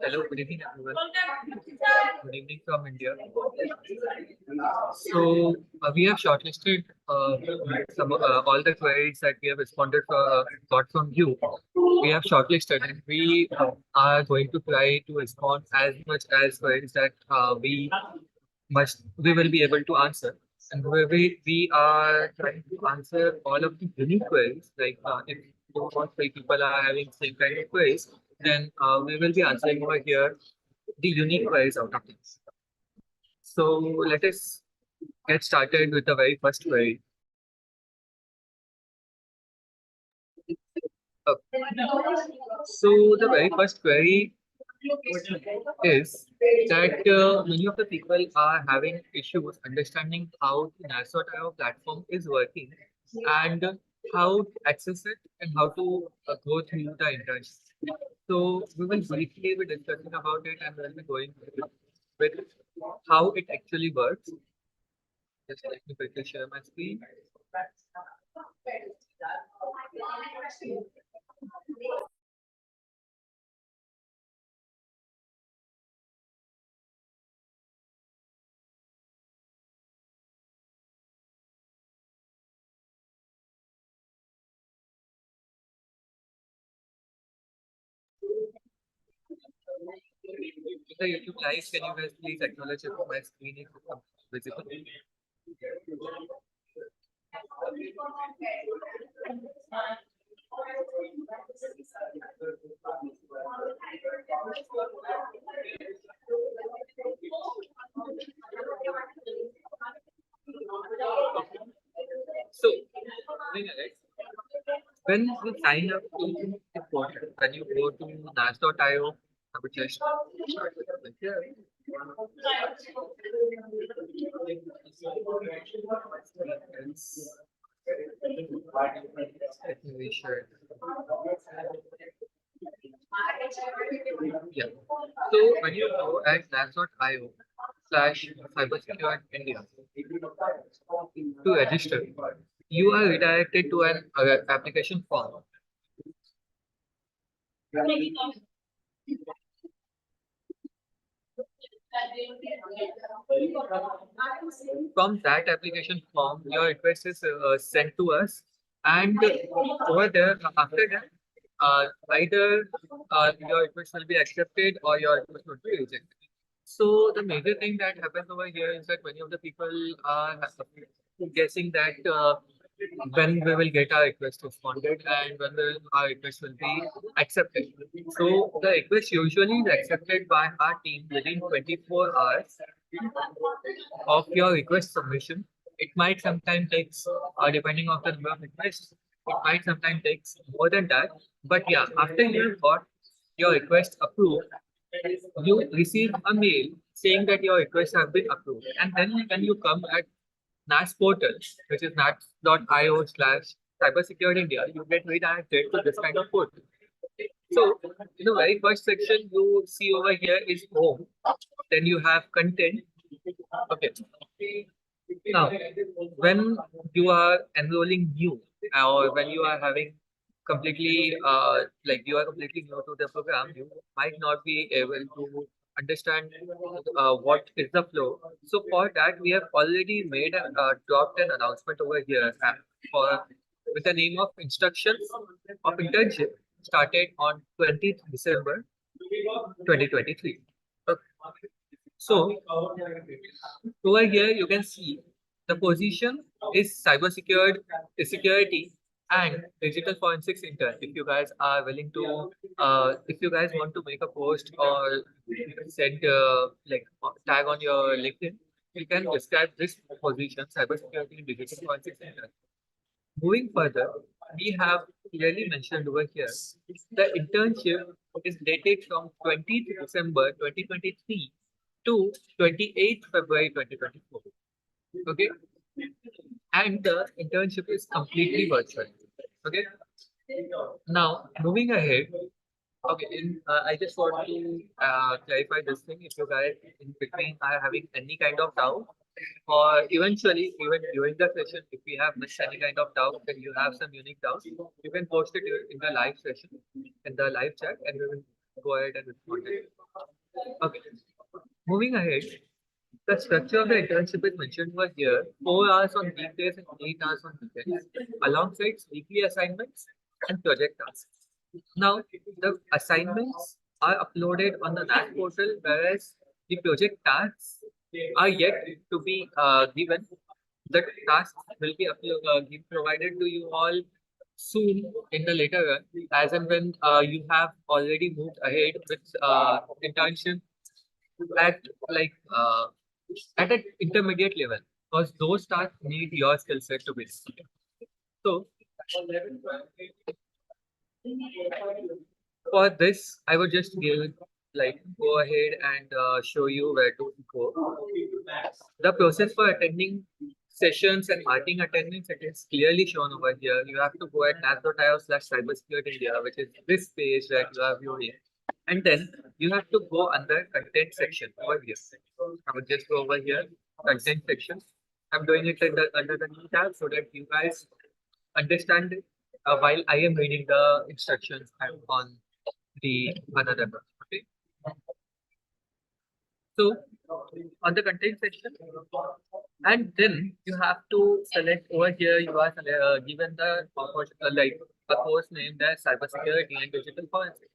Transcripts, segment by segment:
Hello, good evening, everyone. Good evening from India. So we have shortlisted some all the queries that we have responded got from you. We have shortlisted, and we are going to try to respond as much as queries that we will be able to answer. And we are trying to answer all of the unique queries. Like if two or three people are having same kind of queries, then we will be answering over here the unique queries out of this. So let us get started with the very first query. Okay. So the very first query is that many of the people are having issues understanding how the NAS.io platform is working and how to access it and how to go through the internship. So we will briefly be discussing about it and we'll be going with how it actually works. Just let me quickly share my screen. The YouTube live, can you guys please acknowledge if my screen is visible? So, moving ahead, when you sign up to the portal, when you go to nas.io, I would just start with the here. Let me reshare. Yeah. So when you go at nas.io/cybersecure India to register, you are redirected to an application form. From that application form, your request is sent to us, and over there, after that, either your request will be accepted or your request will be rejected. So the major thing that happens over here is that many of the people are guessing that when we will get our request responded and when our request will be accepted. So the request usually is accepted by our team within 24 hours of your request submission. It might sometimes take, depending on the number of requests, it might sometimes take more than that. But yeah, after you got your request approved, you receive a mail saying that your request has been approved. And then when you come at NAS portal, which is nas.io/cybersecurity India, you get redirected to this kind of portal. So, in the very first section you see over here is home. Then you have content. Okay. Now, when you are enrolling new or when you are having completely like you are completely new to the program, you might not be able to understand what is the flow. So for that, we have already made a dropped an announcement over here for with the name of instructions of internship started on 20th December 2023. Okay. So over here, you can see the position is security and digital forensics intern. If you guys are willing to, if you guys want to make a post or send tag on your LinkedIn, you can describe this position, cybersecurity and digital forensics intern. Moving further, we have clearly mentioned over here the internship is dated from 20th December 2023 to 28th February 2024. Okay, and the internship is completely virtual. Okay, now moving ahead. Okay, I just want to clarify this thing. If you guys in between are having any kind of doubt, or eventually, even during the session, if we have missed any kind of doubt, then you have some unique doubts, you can post it in the live session, in the live chat, and we will go ahead and respond it. Okay. Moving ahead, the structure of the internship is mentioned over here: 4 hours on weekdays and 8 hours on weekends, alongside weekly assignments and project tasks. Now, the assignments are uploaded on the NAC portal, whereas the project tasks are yet to be given. The tasks will be provided to you all soon in the later run, as and when you have already moved ahead with internship at like at an intermediate level, because those tasks need your skill set to be done. So for this, I would just go ahead and show you where to go. The process for attending sessions and marking attendance, it is clearly shown over here. You have to go at nas.io/cybersecurity India, which is this page that you are viewing. And then you have to go under content section over here. I would just go over here, content section. I'm doing it under the new tab so that you guys understand it while I am reading the instructions on the another one. Okay. So on the content section, and then you have to select over here. You are given the a course named as cybersecurity and digital forensics.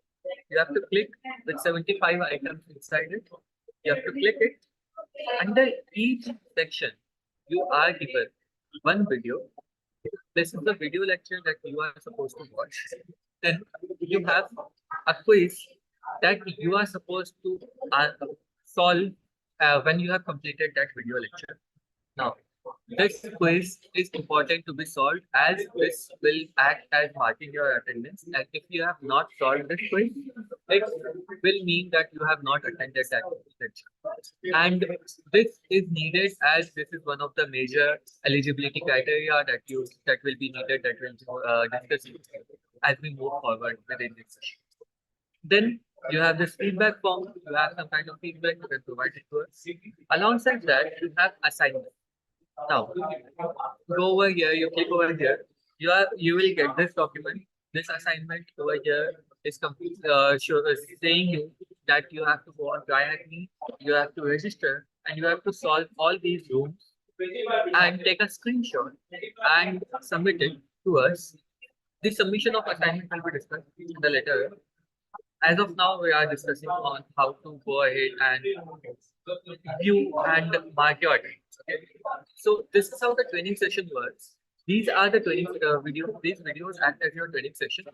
You have to click with 75 items inside it. You have to click it. Under each section, you are given one video. This is the video lecture that you are supposed to watch. Then you have a quiz that you are supposed to solve when you have completed that video lecture. Now, this quiz is important to be solved, as this will act as marking your attendance. And if you have not solved this quiz, it will mean that you have not attended that lecture. And this is needed, as this is one of the major eligibility criteria that will be needed, that will discuss as we move forward within this session. Then you have this feedback form. You have some kind of feedback you can provide it to us. Alongside that, you have assignment. Now, go over here, you click over here, you will get this document. This assignment over here is saying you that you have to go on Try.me, you have to register, and you have to solve all these rooms and take a screenshot and submit it to us. The submission of assignment will be discussed in the later. As of now, we are discussing on how to go ahead and view and mark your attendance. Okay. So this is how the training session works. These are the training videos. These videos act as your training session,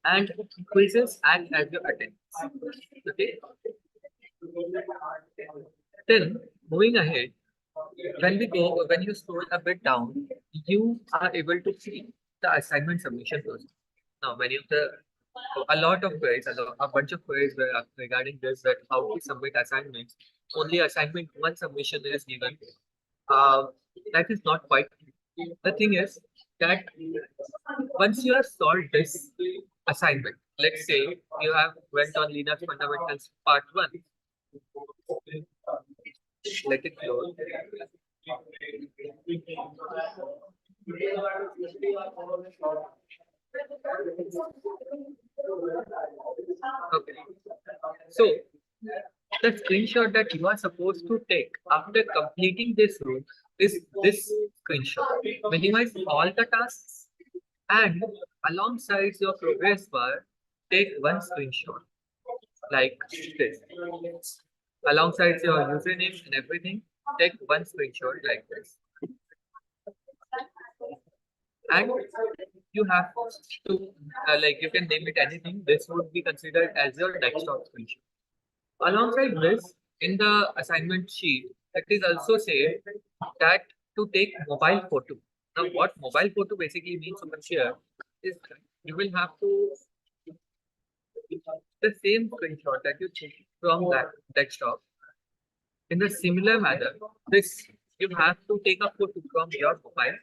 and quizzes act as your attendance. Okay. Then moving ahead, when you scroll a bit down, you are able to see the assignment submission process. Now, a lot of queries, a bunch of queries were regarding this, that how to submit assignments. Only assignment one submission is given. That is not quite. The thing is that once you have solved this assignment, let's say you have went on Linux Fundamentals Part 1. Let it close. Okay. So the screenshot that you are supposed to take after completing this room is this screenshot. Minimize all the tasks, and alongside your progress bar, take one screenshot like this. Alongside your username and everything, take one screenshot like this. And you have to you can name it anything. This would be considered as your desktop screenshot. Alongside this, in the assignment sheet, it is also said that to take mobile photo. Now, what mobile photo basically means over here is you will have to the same screenshot that you took from that desktop. In the similar manner, this you have to take a photo from your mobile,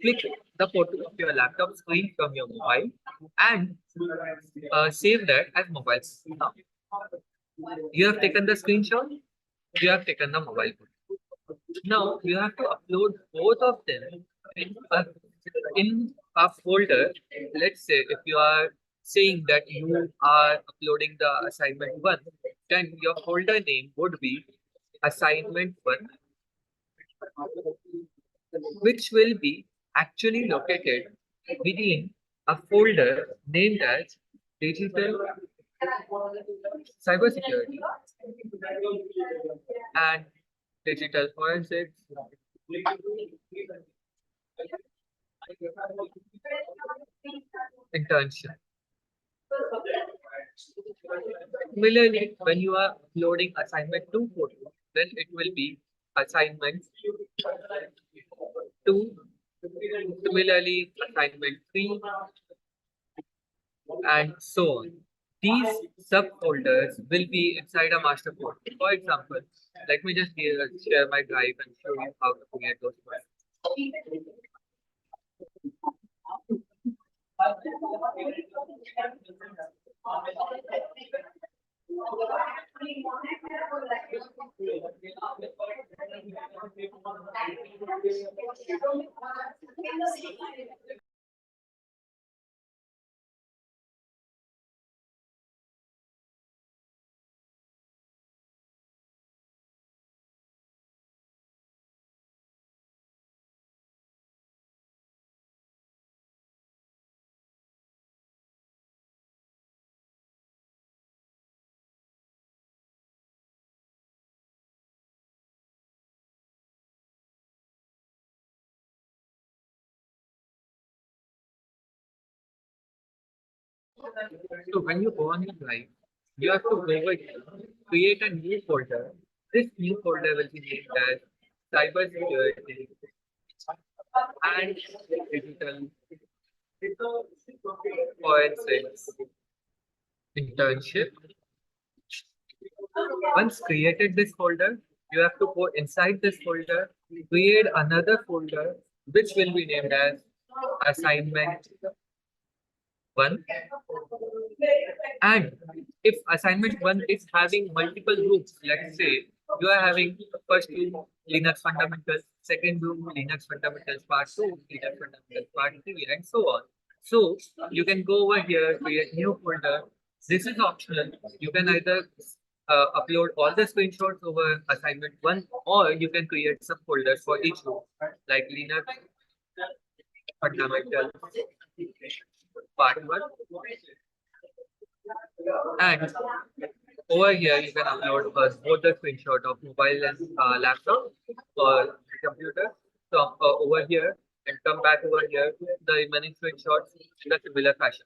click the photo of your laptop screen from your mobile, and save that as mobile. Now, you have taken the screenshot, you have taken the mobile photo. Now you have to upload both of them in a folder. Let's say if you are saying that you are uploading the assignment one, then your folder name would be assignment one, which will be actually located within a folder named as digital cybersecurity and digital forensics, internship. Similarly, when you are uploading assignment 2 photo, then it will be assignment 2, similarly assignment 3, and so on. These subfolders will be inside a master folder. For example, let me just share my drive and show you how to create those files. So when you go on your drive, you have to go over here, create a new folder. This new folder will be named as cybersecurity and digital forensics internship. Once created this folder, you have to go inside this folder, create another folder, which will be named as assignment one. And if assignment one is having multiple groups, let's say you are having first room Linux fundamentals, second room Linux fundamentals part 2, Linux fundamentals part 3, and so on. So you can go over here, create new folder. This is optional. You can either upload all the screenshots over assignment one, or you can create some folders for each room, like Linux fundamentals part 1. And over here, you can upload both the screenshot of mobile and laptop or computer. So over here and come back over here, the remaining screenshots in a similar fashion.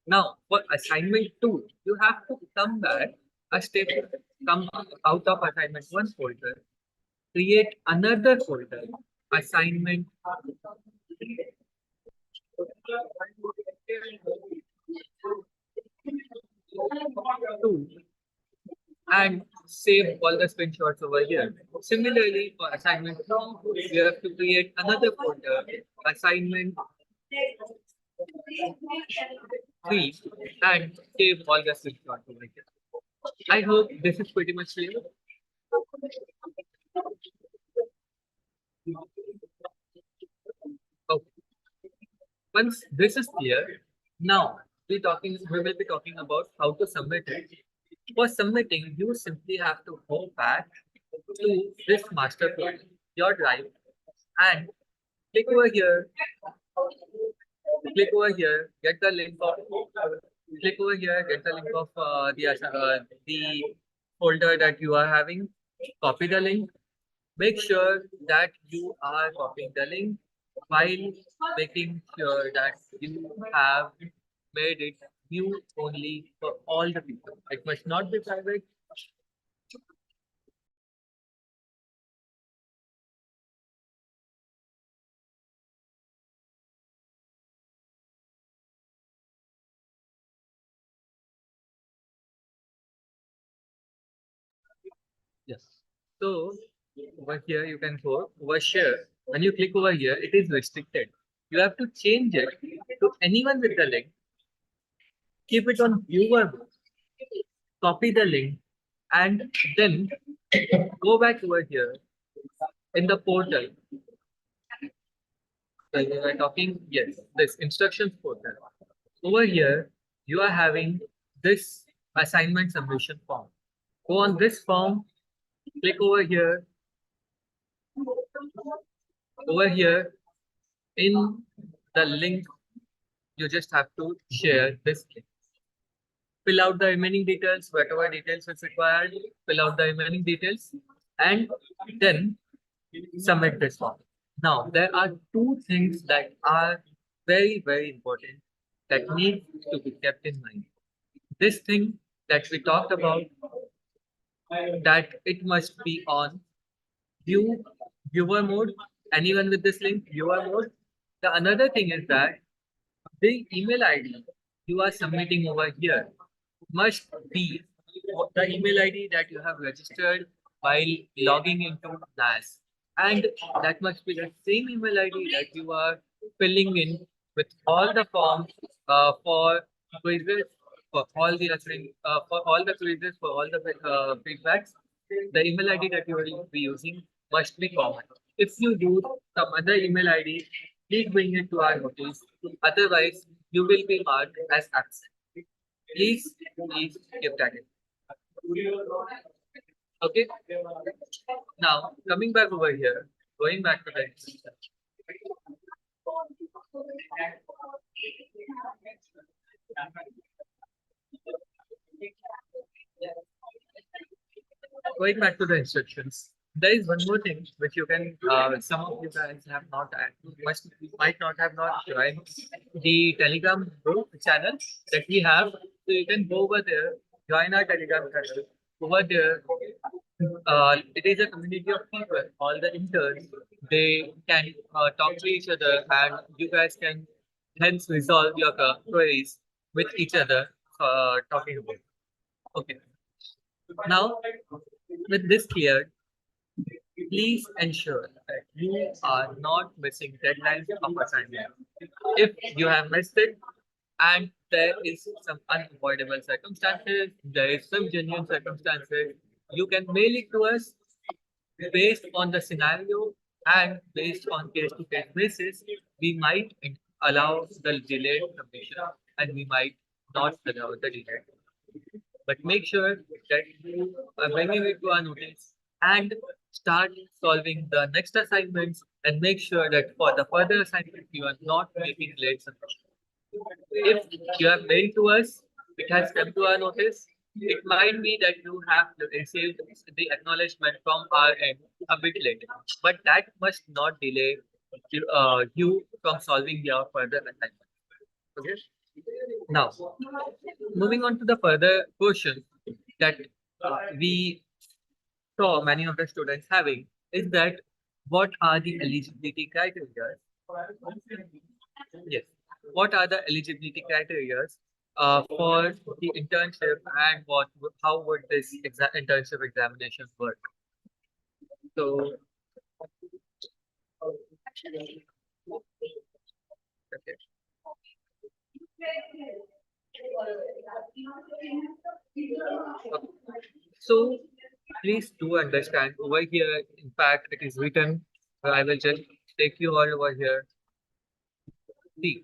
Now, for assignment 2, you have to come back a step, come out of assignment 1 folder, create another folder, assignment 2, and save all the screenshots over here. Similarly, for assignment 2, you have to create another folder, assignment 3, and save all the screenshots over here. I hope this is pretty much clear. Okay. Once this is clear, now we will be talking about how to submit it. For submitting, you simply have to go back to this master folder, your drive, and click over here, get the link of the folder that you are having, copy the link, make sure that you are copying the link while making sure that you have made it view only for all the people. It must not be private. Yes. So over here you can go over share. When you click over here, it is restricted. You have to change it to anyone with the link. Keep it on viewer mode, copy the link, and then go back over here in the portal. When we are talking, yes, this instructions portal. Over here, you are having this assignment submission form. Go on this form, click over here in the link, you just have to share this link. Fill out the remaining details, whatever details is required, fill out the remaining details, and then submit this form. Now, there are two things that are very, very important that need to be kept in mind. This thing that we talked about, that it must be on view viewer mode. Anyone with this link, viewer mode. The another thing is that the email ID you are submitting over here must be the email ID that you have registered while logging into NAS. And that must be the same email ID that you are filling in with all the forms for quizzes, for all the quizzes, for all the feedbacks. The email ID that you will be using must be common. If you use some other email ID, please bring it to our notice. Otherwise, you will be marked as absent. Please keep that in. Okay. Now, coming back over here, going back to the going back to the instructions, there is one more thing which you can, some of you guys have not, must might not have not joined the Telegram group channel that we have. So you can go over there, join our Telegram channel. Over there, it is a community of people, all the interns. They can talk to each other, and you guys can hence resolve your queries with each other, talking about. Okay. Now, with this cleared, please ensure that you are not missing deadlines of assignment. If you have missed it and there is some unavoidable circumstances, there is some genuine circumstances, you can mail it to us based on the scenario and based on case-to-case basis. We might allow the delayed submission and we might not allow the delayed. But make sure that you are bringing it to our notice and start solving the next assignments and make sure that for the further assignments you are not making late submission. If you have mailed to us, it has come to our notice. It might be that you have received the acknowledgement from our end a bit late, but that must not delay you from solving your further assignment. Okay. Now, moving on to the further question that we saw many of the students having is that what are the eligibility criteria? Yes. What are the eligibility criteria for the internship and how would this internship examination work? So, okay. So please do understand over here. In fact, it is written. I will just take you all over here. See,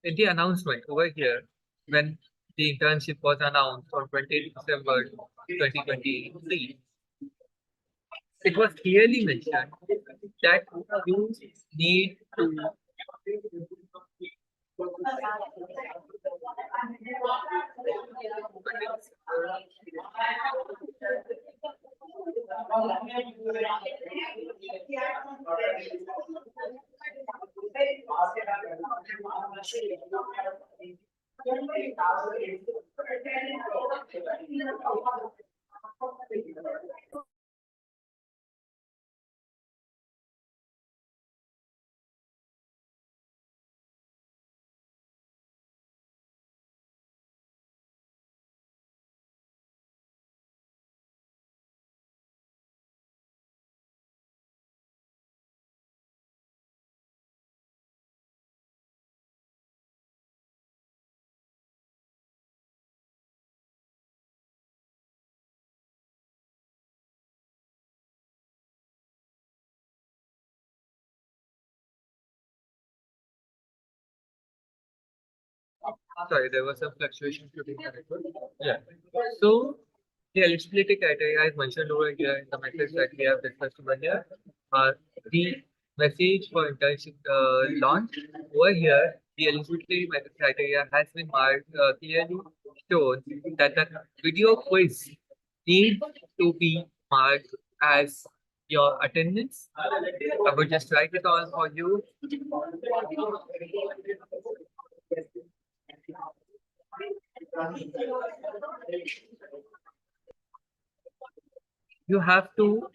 in the announcement over here, when the internship was announced on 20th December 2023, it was clearly mentioned that you need to Sorry, there was some fluctuation between the network. Yeah. So the eligibility criteria is mentioned over here in the message that we have discussed over here. The message for internship launch over here, the eligibility criteria has been marked clearly shown that the video quiz needs to be marked as your attendance. I will just write it all for you. You have to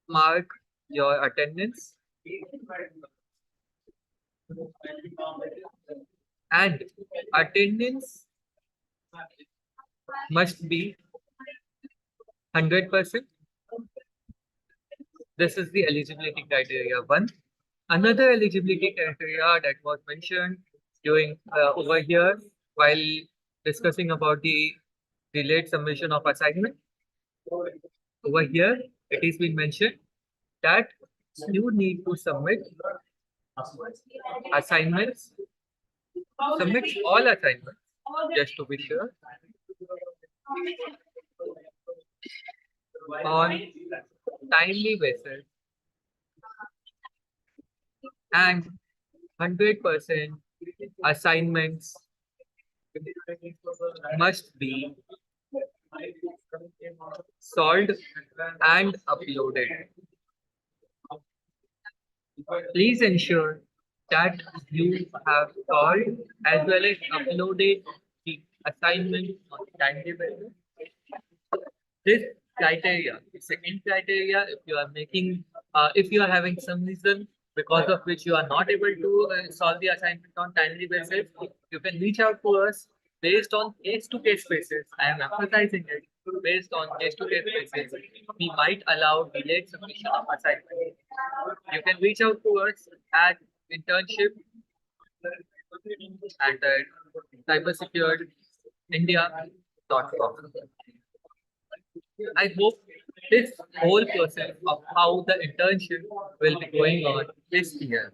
mark your attendance and attendance must be 100%. This is the eligibility criteria one. Another eligibility criteria that was mentioned during over here while discussing about the delayed submission of assignment. Over here, it is been mentioned that you need to submit assignments, submit all assignments, just to be sure, on timely basis and 100% assignments must be solved and uploaded. Please ensure that you have solved as well as uploaded the assignment on timely basis. This criteria, the second criteria, if you are having some reason because of which you are not able to solve the assignment on timely basis, you can reach out to us based on case-to-case basis. I am emphasizing it. Based on case-to-case basis, we might allow delayed submission of assignment. You can reach out to us at internship at cybersecureindia.com. I hope this whole process of how the internship will be going on is clear.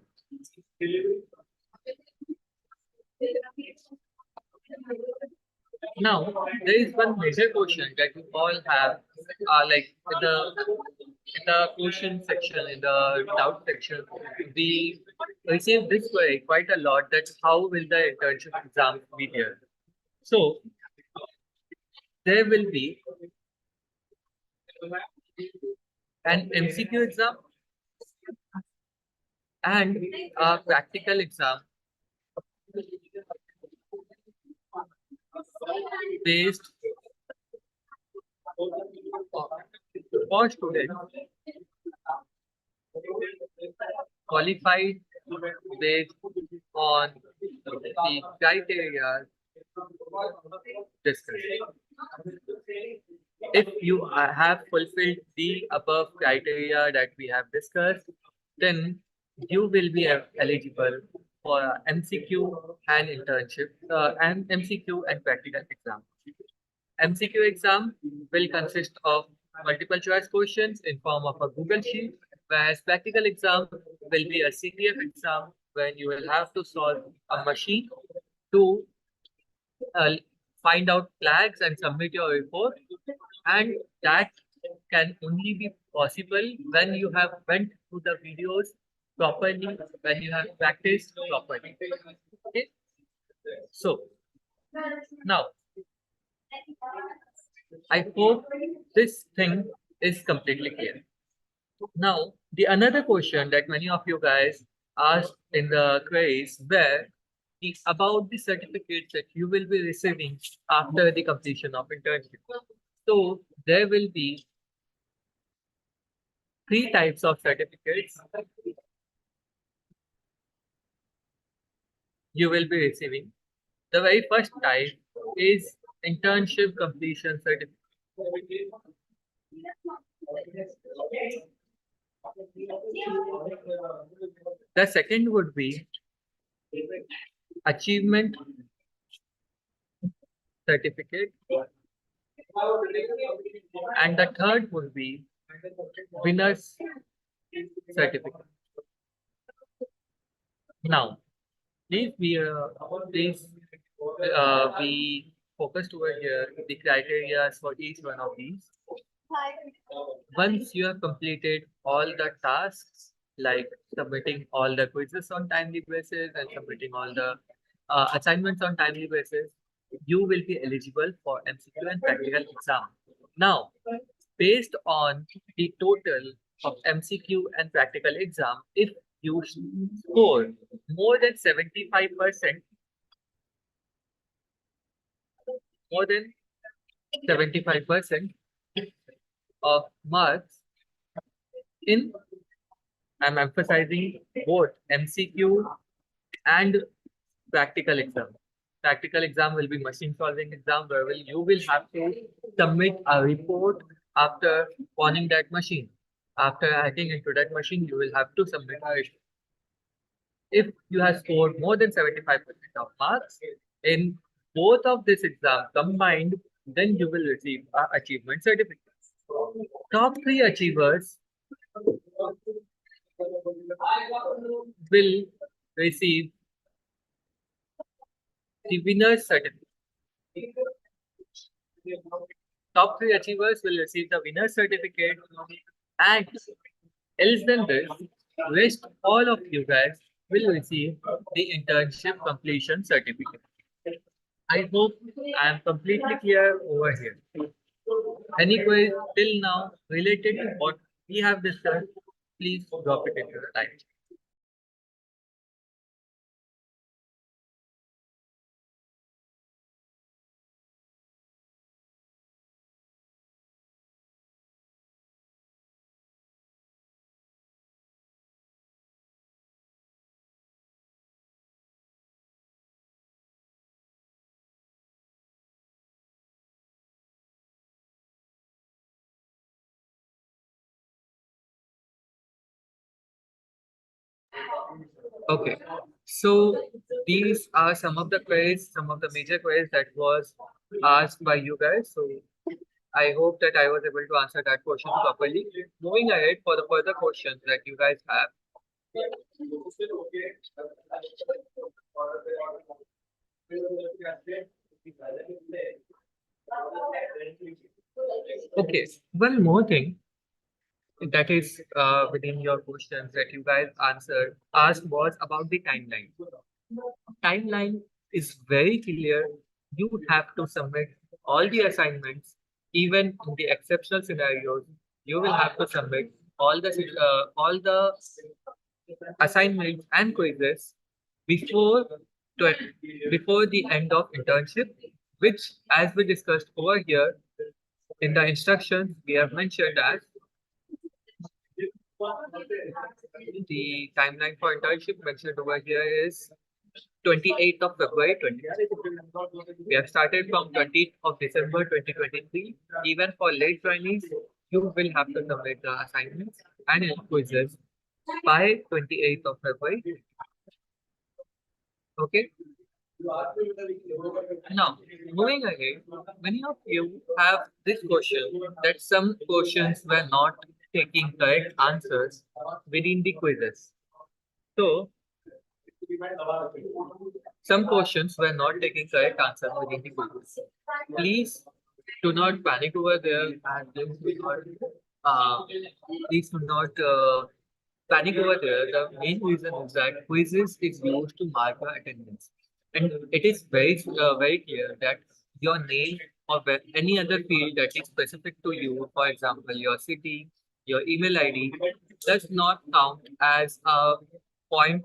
Now, there is one major question that you all have, like in the question section, in the doubt section, we receive this query quite a lot. That how will the internship exam be there? So there will be an MCQ exam and a practical exam based for students qualified based on the criteria discussed. If you have fulfilled the above criteria that we have discussed, then you will be eligible for MCQ and internship and MCQ and practical exam. MCQ exam will consist of multiple choice questions in form of a Google Sheet, whereas practical exam will be a CPF exam when you will have to solve a machine to uh, find out flags and submit your report, and that can only be possible when you have went through the videos properly, when you have practiced properly. Okay, so now I hope this thing is completely clear. Now, the another question that many of you guys asked in the queries were about the certificates that you will be receiving after the completion of internship. So there will be three types of certificates you will be receiving. The very first type is internship completion certificate. The second would be achievement certificate, and the third would be winner's certificate. Now, please we focused over here the criteria for each one of these. Once you have completed all the tasks, like submitting all the quizzes on timely basis and submitting all the assignments on timely basis, you will be eligible for MCQ and practical exam. Now, based on the total of MCQ and practical exam, if you score more than 75%, more than 75% of marks in, I'm emphasizing both MCQ and practical exam. Practical exam will be machine solving exam where you will have to submit a report after owning that machine. After hacking into that machine, you will have to submit a report. If you have scored more than 75% of marks in both of this exam combined, then you will receive a achievement certificate. Top three achievers will receive the winner's certificate. Top three achievers will receive the winner's certificate, and else than this, rest all of you guys will receive the internship completion certificate. I hope I am completely clear over here. Any queries till now related to what we have discussed, please drop it into the time. Okay, so these are some of the queries, some of the major queries that was asked by you guys. So I hope that I was able to answer that question properly. Moving ahead for the further questions that you guys have. Okay, one more thing that is within your questions that you guys asked was about the timeline. Timeline is very clear. You have to submit all the assignments, even in the exceptional scenarios. You will have to submit all the assignments and quizzes before before the end of internship, which, as we discussed over here in the instructions, we have mentioned as the timeline for internship mentioned over here is 28th of February 2023. We have started from 20th of December 2023. Even for late trainees, you will have to submit the assignments and quizzes by 28th of February. Okay. Now, moving ahead, many of you have this question that some questions were not taking correct answers within the quizzes. So, some questions were not taking correct answers within the quizzes. Please do not panic over there, and please do not panic over there. The main reason is that quizzes is used to mark your attendance, and it is very clear that your name or any other field that is specific to you, for example, your city, your email ID, does not count as a point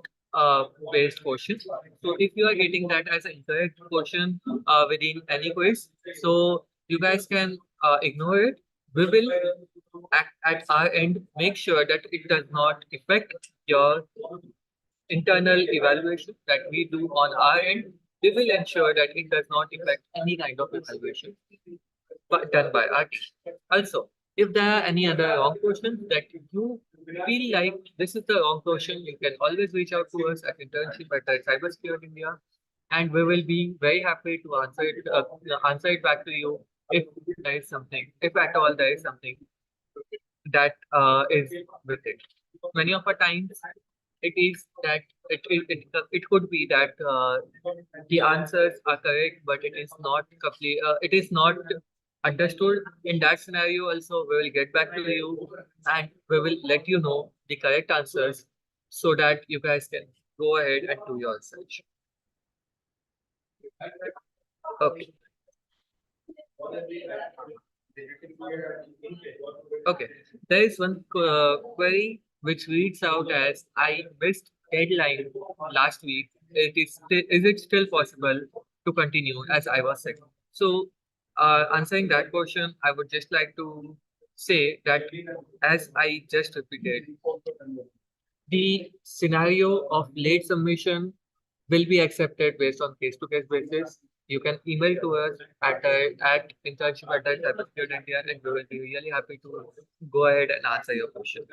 based question. So if you are getting that as an incorrect question within any quiz, so you guys can ignore it. We will at our end make sure that it does not affect your internal evaluation that we do on our end. We will ensure that it does not affect any kind of evaluation but done by our team. Also, if there are any other wrong questions that you feel like this is the wrong question, you can always reach out to us at internship at Cybersecurity India, and we will be very happy to answer it back to you if there is something, if at all there is something that is with it. Many of our times it is that it could be that the answers are correct, but it is not complete. It is not understood. In that scenario, also we will get back to you and we will let you know the correct answers so that you guys can go ahead and do your research. Okay. Okay. There is one query which reads out as I missed deadline last week. Is it still possible to continue as I was sick? So, answering that question, I would just like to say that as I just repeated, the scenario of late submission will be accepted based on case-to-case basis. You can email to us at internship@cybersecurity.India and we will be really happy to go ahead and answer your question.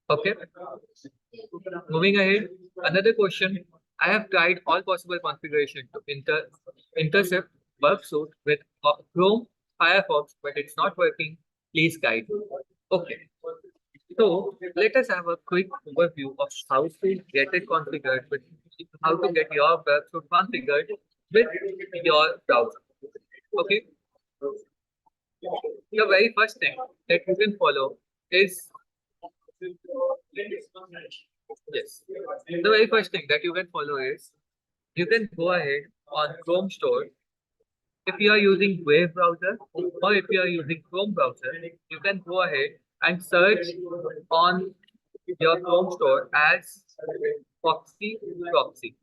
Okay. Moving ahead, another question. I have tried all possible configuration to intercept bug suit with Chrome, Firefox, but it's not working. Please guide. Okay. So let us have a quick overview of how to get it configured with how to get your website configured with your browser. Okay. The very first thing that you can follow is yes. The very first thing that you can follow is you can go ahead on Chrome Store. If you are using Wave browser or if you are using Chrome browser, you can go ahead and search on your Chrome Store as Foxy Proxy.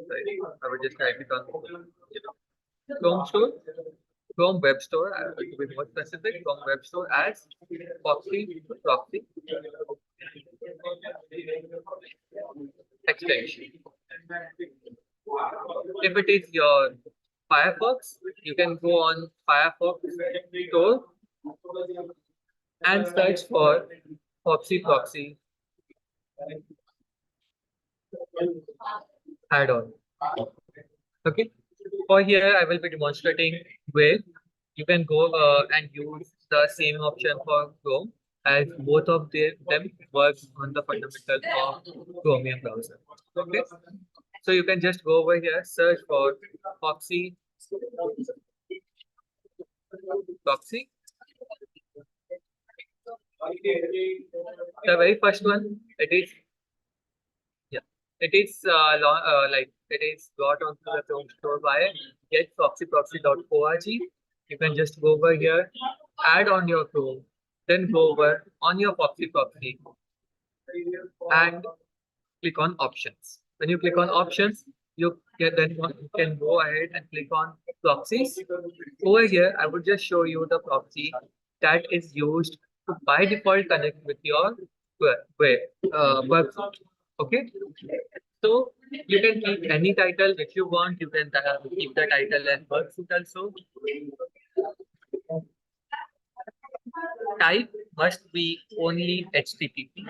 Sorry, I will just type it on Chrome Store, Chrome Web Store, to be more specific, Chrome Web Store as Foxy Proxy extension. If it is your Firefox, you can go on Firefox Store and search for Foxy Proxy add-on. Okay. For here, I will be demonstrating where you can go and use the same option for Chrome as both of them work on the fundamental of Chromium browser. Okay. So you can just go over here, search for Foxy Proxy. The very first one, it is like it is brought onto the Chrome store by getfoxyproxy.org. You can just go over here, add on your Chrome, then go over on your Foxy Proxy and click on options. When you click on options, you can go ahead and click on proxies. Over here, I will just show you the proxy that is used to by default connect with your website. Okay. So you can keep any title if you want. You can keep the title as worksuit also. Type must be only HTTP.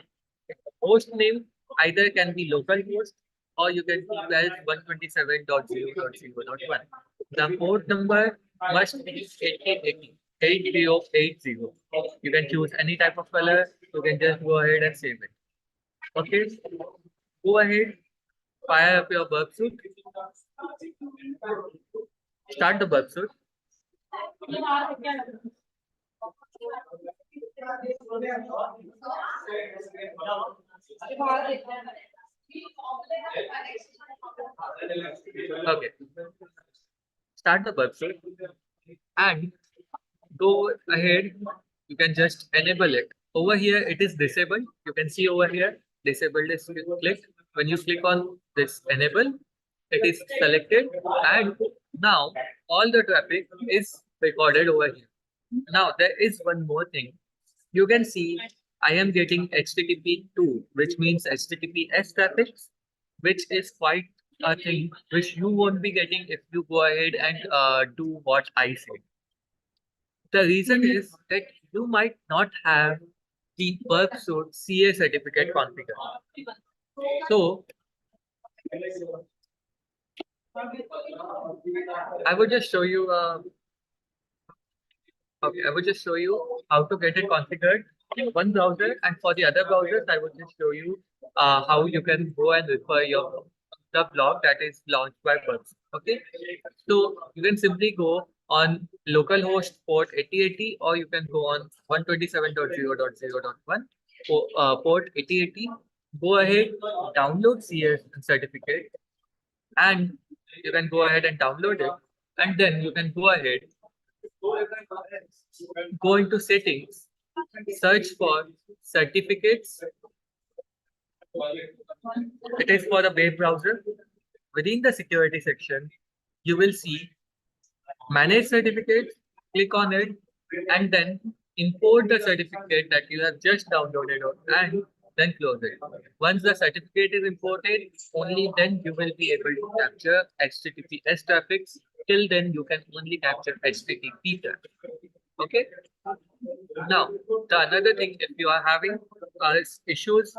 Host name either can be localhost or you can keep as 127.0.0.1. The port number must be 8080. You can choose any type of color. You can just go ahead and save it. Okay. Go ahead, fire up your burp suit. Start the burp suit. Okay. Start the burp suit and go ahead. You can just enable it. Over here, it is disabled. You can see over here, disabled is clicked. When you click on this enable, it is selected and now all the traffic is recorded over here. Now there is one more thing. You can see I am getting HTTP2, which means HTTPS traffic, which is quite a thing which you won't be getting if you go ahead and do what I said. The reason is that you might not have the worksuit CA certificate configured. So I would just show you. Okay, I would just show you how to get it configured. one browser, and for the other browsers, I will just show you how you can go and refer your the blog that is launched by Bugs. Okay, so you can simply go on localhost port 8080, or you can go on 127.0.0.1 port 8080. Go ahead, download CS certificate, and you can go ahead and download it, and then you can go ahead, go into settings, search for certificates. It is for the web browser. Within the security section, you will see manage certificates, click on it, and then import the certificate that you have just downloaded and then close it. Once the certificate is imported, only then you will be able to capture HTTPS traffic. Till then, you can only capture HTTP traffic. Okay. Now, the another thing, if you are having issues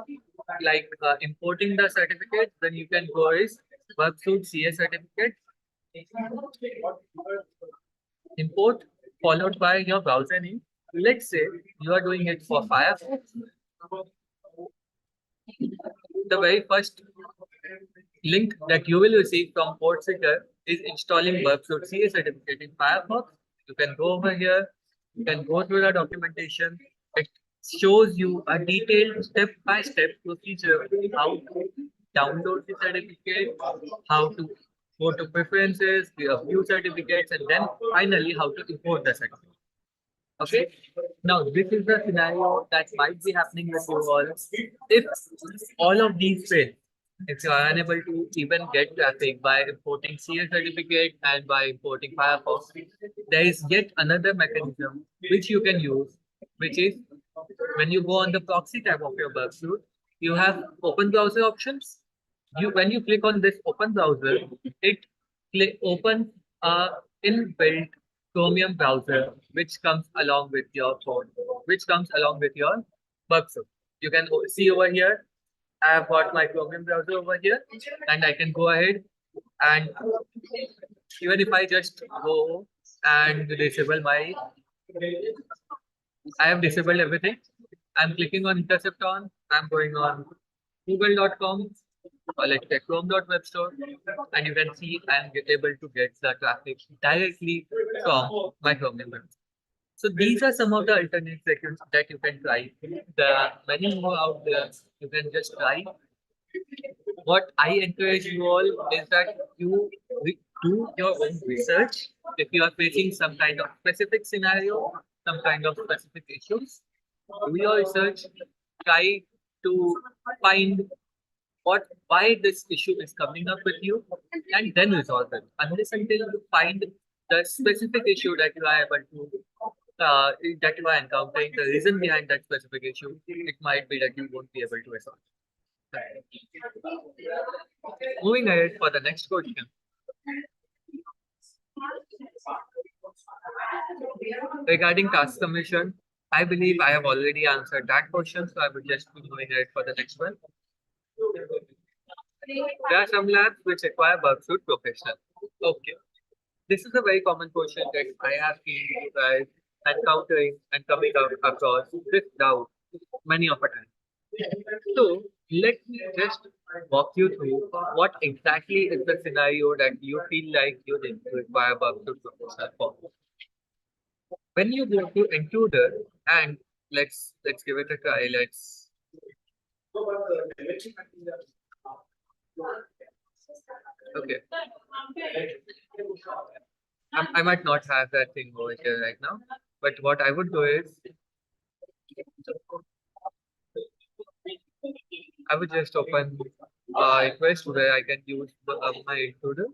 like importing the certificate, then you can go is WebSuite CS certificate, import followed by your browser name. Let's say you are doing it for Firefox. The very first link that you will receive from port seeker is installing WebSuite CS certificate in Firefox. You can go over here. You can go through the documentation. It shows you a detailed step-by-step procedure how to download the certificate, how to go to preferences, view certificates, and then finally how to import the certificate. Okay. Now, this is the scenario that might be happening with you all. If all of these fail, if you are unable to even get traffic by importing CS certificate and by importing Firefox, there is yet another mechanism which you can use, which is when you go on the proxy tab of your browser, you have open browser options. When you click on this open browser, it opens a inbuilt Chromium browser which comes along with your phone, which comes along with your browser. You can see over here, I have got my Chromium browser over here, and I can go ahead and even if I just go and disable my, I have disabled everything. I'm clicking on intercept on, I'm going on google.com or let's say chrome.webstore, and you can see I'm able to get the traffic directly from my Chromium browser. So these are some of the alternatives that you can try. There are many more out there. You can just try. What I encourage you all is that you do your own research. If you are facing some kind of specific scenario, some kind of specific issues, do your research. Try to find why this issue is coming up with you, and then resolve it. Unless until you find the specific issue that you are able to that you are encountering, the reason behind that specific issue, it might be that you won't be able to resolve. Moving ahead for the next question. Regarding task submission, I believe I have already answered that question, so I will just be moving ahead for the next one. There are some labs which require worksuit professional. Okay. This is a very common question that I have seen you guys encountering and coming out across this doubt many of the time. So let me just walk you through what exactly is the scenario that you feel like you need to require worksuit professional for. When you go to Intruder and let's give it a try. Let's okay. I might not have that thing over here right now, but what I would do is I would just open a request where I can use my intruder.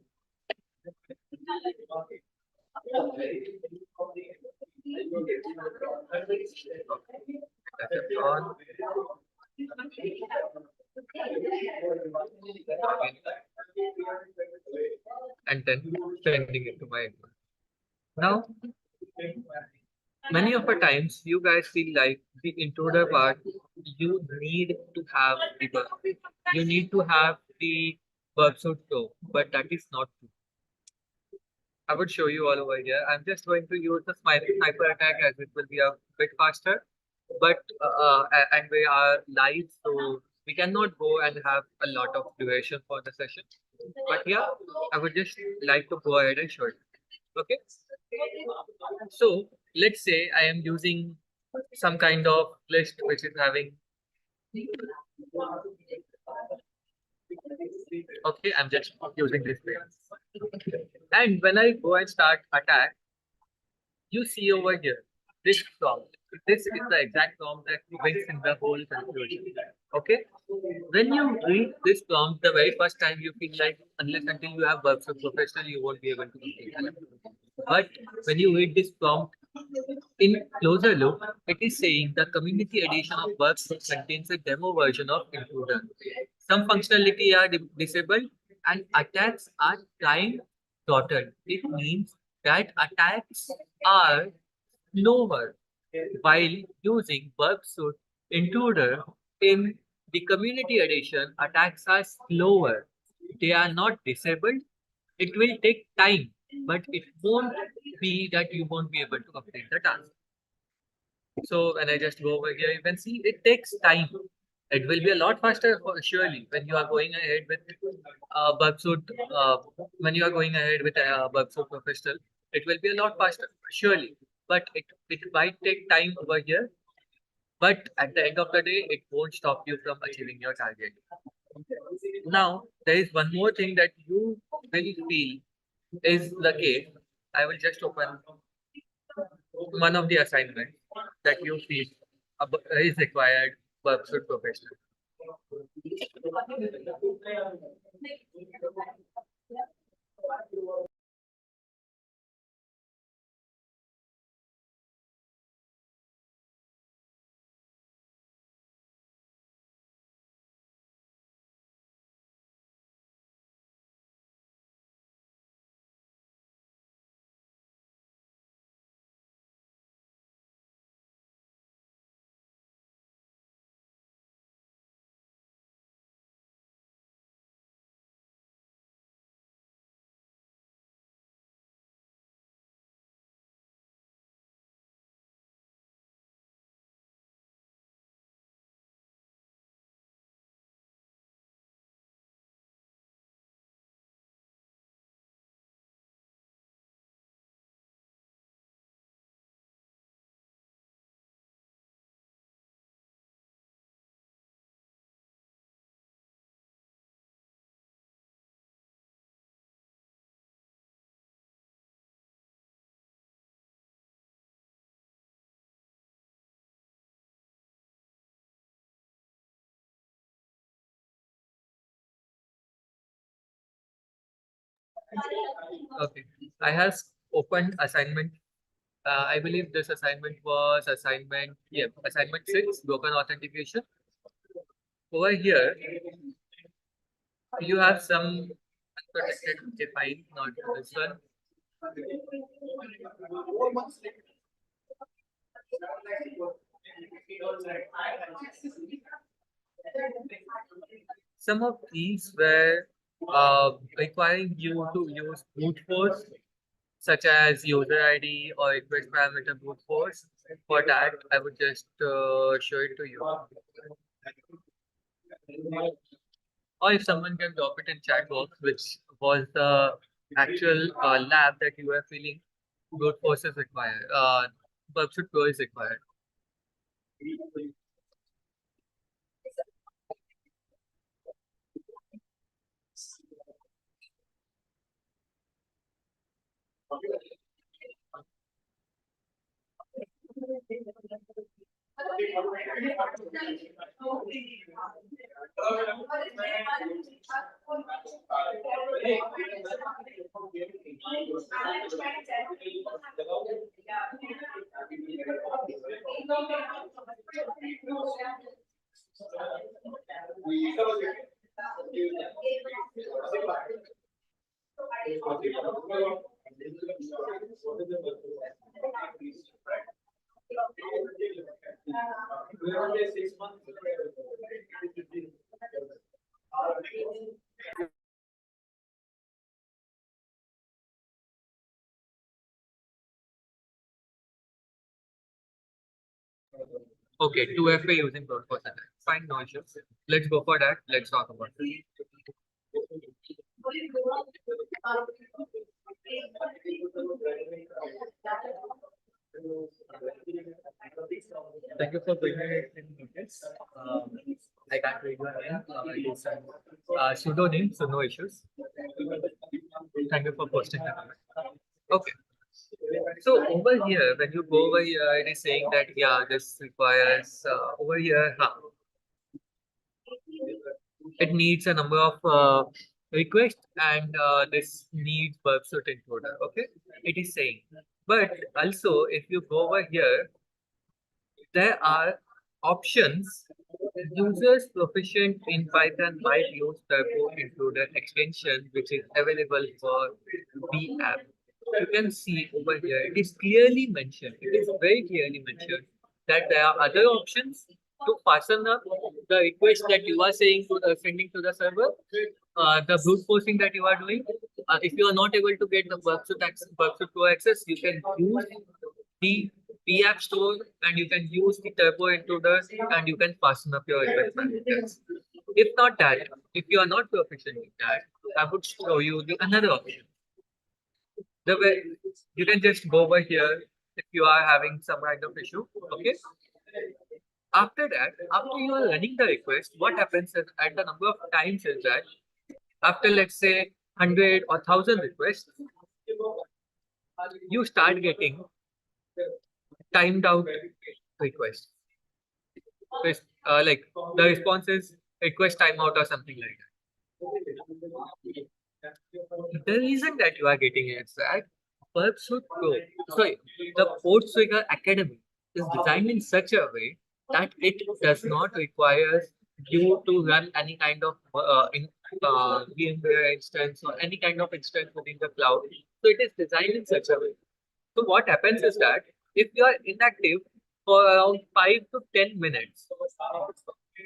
On. And then sending it to my account. Now, many of the times you guys feel like the intruder part, you need to have you need to have the worksuit pro, but that is not true. I would show you all over here. I'm just going to use the sniper attack as it will be a bit faster. but and we are live, so we cannot go and have a lot of duration for the session. But yeah, I would just like to go ahead and show it. Okay. So let's say I am using some kind of list which is having, okay, I'm just using this way. And when I go and start attack, you see over here this prompt. This is the exact prompt that brings in the whole conclusion. Okay. When you read this prompt the very first time, you feel like unless until you have worked with professional, you won't be able to complete it. But when you read this prompt in closer look, it is saying the community edition of Works contains a demo version of Intruder. Some functionality are disabled and attacks are time throttled. It means that attacks are slower while using Worksuit Intruder in the community edition. Attacks are slower. They are not disabled. It will take time, but it won't be that you won't be able to complete the task. So when I just go over here, you can see it takes time. It will be a lot faster surely when you are going ahead with Bugsuit. When you are going ahead with Bugsuit Professional, it will be a lot faster surely. But it might take time over here. But at the end of the day, it won't stop you from achieving your target. Now there is one more thing that you will feel is the case. I will just open one of the assignments that you feel is required Worksuit Professional. Okay, I have opened assignment. I believe this assignment was assignment 6, broken authentication. Over here, you have some unprotected defined, not this one. Some of these were requiring you to use brute force, such as user ID or request parameter brute force. For that, I would just show it to you. Or if someone can drop it in chat box, which was the actual lab that you were feeling, brute force is required. Pursuit Pro is required. Okay, 2FA using brute force attack. Fine, no issues. Let's go for that. Let's talk about it. Thank you for bringing it in notice. I can't read your name. It is pseudonym, so no issues. Thank you for posting that. Okay. So over here, when you go over here, it is saying that yeah, this requires over here, it needs a number of requests and this needs verb suit encoder. Okay, it is saying. But also, if you go over here, there are options. Users proficient in Python might use Turbo Includer extension, which is available for the app. You can see over here, it is clearly mentioned, it is very clearly mentioned that there are other options to fasten up the request that you are saying to sending to the server, the brute forcing that you are doing. If you are not able to get the Worksuit Pro access, you can use the App Store and you can use the Turbo Intruders and you can fasten up your request parameters. If not that, if you are not proficient in that, I would show you the another option. The way you can just go over here if you are having some kind of issue. Okay. After that, after you are running the request, what happens is at the number of times is that after let's say 100 or 1000 requests, you start getting timed out requests. Like the response is request timeout or something like that. The reason that you are getting it is that Pursuit Pro, sorry, the Portswigger Academy is designed in such a way that it does not require you to run any kind of VMware instance or any kind of instance within the cloud. So it is designed in such a way. So what happens is that if you are inactive for around 5 to 10 minutes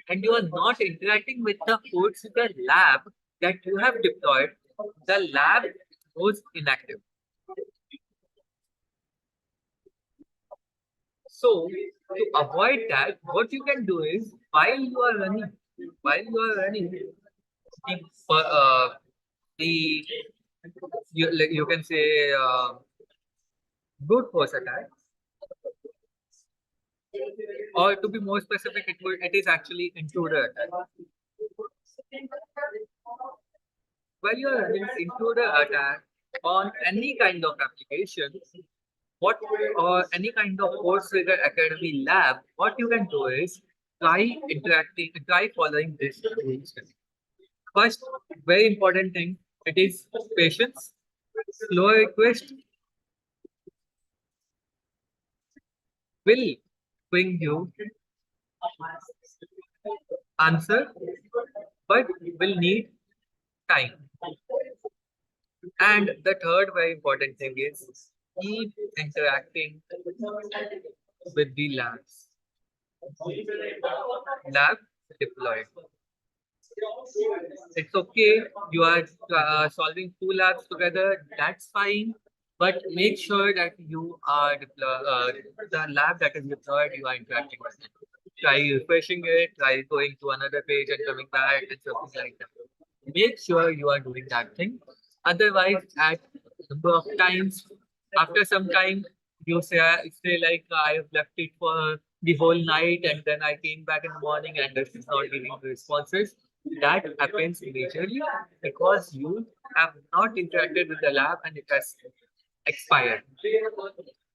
and you are not interacting with the Portswigger lab that you have deployed, the lab goes inactive. So to avoid that, what you can do is while you are running the you can say brute force attack, or to be more specific, it is actually intruder attack. While you are running intruder attack on any kind of application, what or any kind of Coursera Academy lab, what you can do is try following this rules. First, very important thing, it is patience. Slow request will bring you answer, but will need time. And the third very important thing is keep interacting with the labs. Lab deployed. It's okay, you are solving two labs together, that's fine. But make sure that you are the lab that is deployed, you are interacting with it. Try refreshing it, try going to another page and coming back and something like that. Make sure you are doing that thing. Otherwise, at number of times, after some time, you say like I have left it for the whole night and then I came back in the morning and this is not giving responses. That happens majorly because you have not interacted with the lab and it has expired.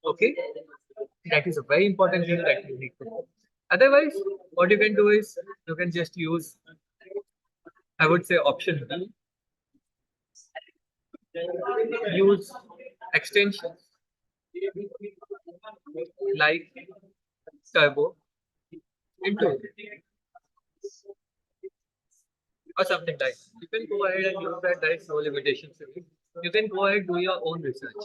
Okay, that is a very important thing that you need to know. Otherwise, what you can do is you can just use, I would say, option B. Use extensions like Turbo into or something like that. You can go ahead and use that. There is no limitations to it. You can go ahead and do your own research.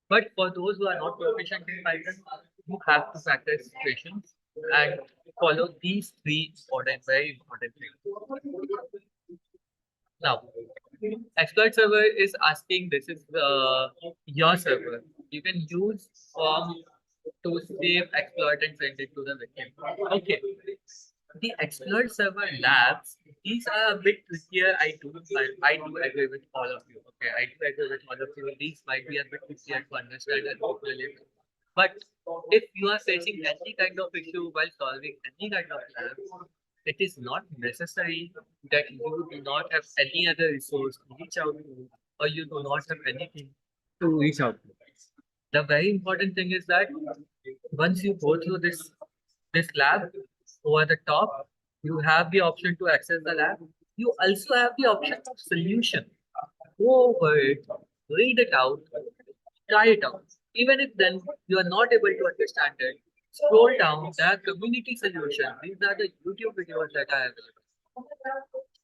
But for those who are not proficient in Python, you have to practice patience and follow these three important, very important things. Now, exploit server is asking this is your server. You can use from to save, exploit, and send it to the victim. Okay. The exploit server labs, these are a bit trickier. I do agree with all of you. Okay, I do agree with all of you. These might be a bit trickier to understand and populate. But if you are facing any kind of issue while solving any kind of lab, it is not necessary that you do not have any other resource to reach out to, or you do not have anything to reach out to. The very important thing is that once you go through this lab over the top, you have the option to access the lab. You also have the option of solution. Go over it, read it out, try it out. Even if then you are not able to understand it, scroll down. There are community solutions. These are the YouTube videos that are available.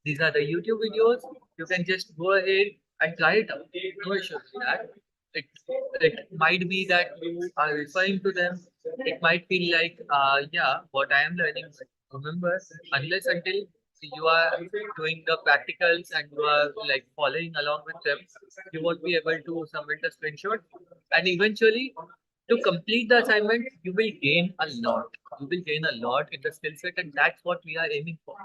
These are the YouTube videos. You can just go ahead and try it out. No issue with that. It, it might be that you are referring to them. It might feel like, yeah, what I am learning. But remember, unless until you are doing the practicals and you are like following along with them, you won't be able to submit the screenshot. And eventually, to complete the assignment, you will gain a lot. You will gain a lot in the skill set, and that's what we are aiming for.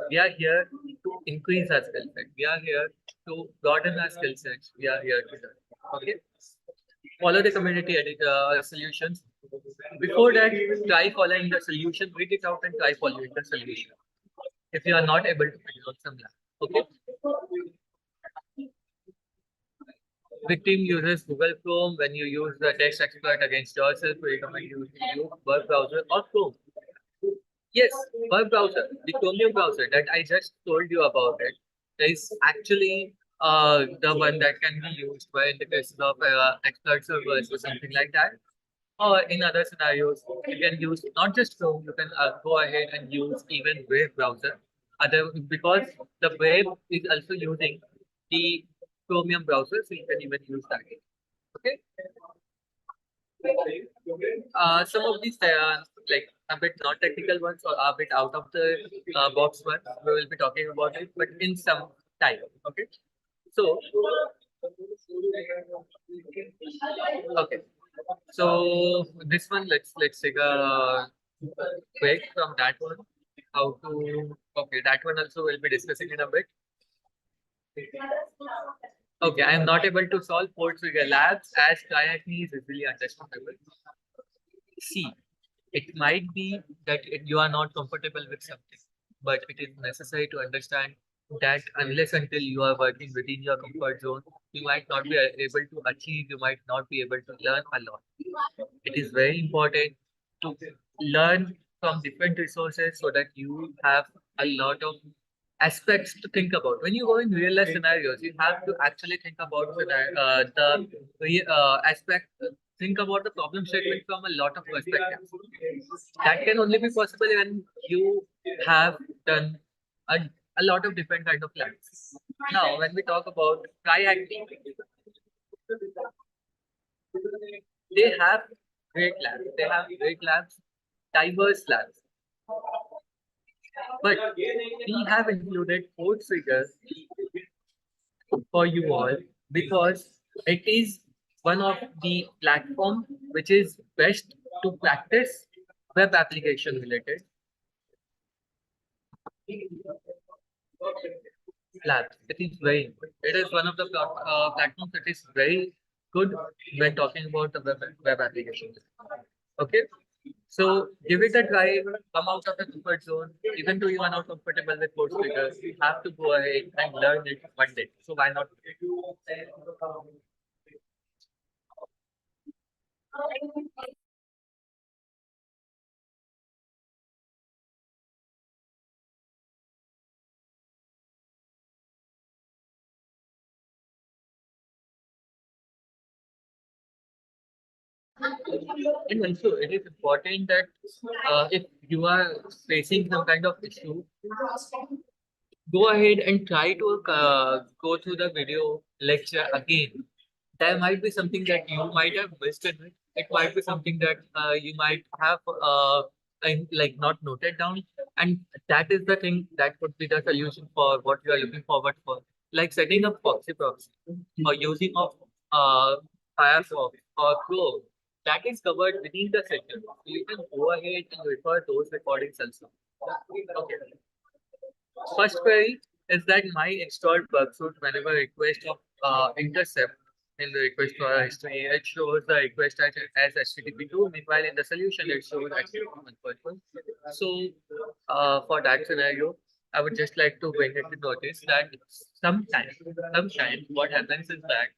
We are here to increase our skill set. We are here to broaden our skill sets. We are here to learn. Okay. Follow the community solutions. Before that, try following the solution, read it out and try following the solution. If you are not able to figure out some lab. Okay. Victim uses Google Chrome. When you use the text exploit against yourself, we recommend you to use web browser or Chrome. Yes, web browser, the Chromium browser that I just told you about it is actually the one that can be used by in the cases of exploit servers or something like that. Or in other scenarios, you can use not just Chrome, you can go ahead and use even Brave browser. Other because the Brave is also using the Chromium browser, so you can even use that. Okay. Some of these like a bit not technical ones or a bit out of the box ones, we will be talking about it, but in some time. Okay. So, okay. So this one, let's take a break from that one. How to okay, that one also we'll be discussing in a bit. Okay, I am not able to solve port trigger labs as triacne is easily understandable. See, it might be that you are not comfortable with something, but it is necessary to understand that unless until you are working within your comfort zone, you might not be able to achieve, you might not be able to learn a lot. It is very important to learn from different resources so that you have a lot of aspects to think about. When you go in real life scenarios, you have to actually think about the aspect, think about the problem statement from a lot of perspectives. That can only be possible when you have done a, a lot of different kind of plans. Now, when we talk about triacting, they have great labs. They have great labs, diverse labs. But we have included code figures for you all because it is one of the platform which is best to practice web application related labs. It is very good. It is one of the platforms that is very good when talking about the web application. Okay. So give it a try, come out of the comfort zone. Even though you are not comfortable with code figures, you have to go ahead and learn it one day. So why not? And also, it is important that if you are facing some kind of issue, go ahead and try to go through the video lecture again. There might be something that you might have missed in it. It might be something that you might have like not noted down, and that is the thing that could be the solution for what you are looking forward for, like setting up proxy or using of uh, Firefox or Chrome that is covered within the session. So you can go ahead and refer those recordings also. Okay. First query is that my installed worksuit whenever request of intercept in the request for history, it shows the request as HTTP2. Meanwhile, in the solution, it shows HTTP 1.1. So, for that scenario, I would just like to bring it to notice that sometimes what happens is that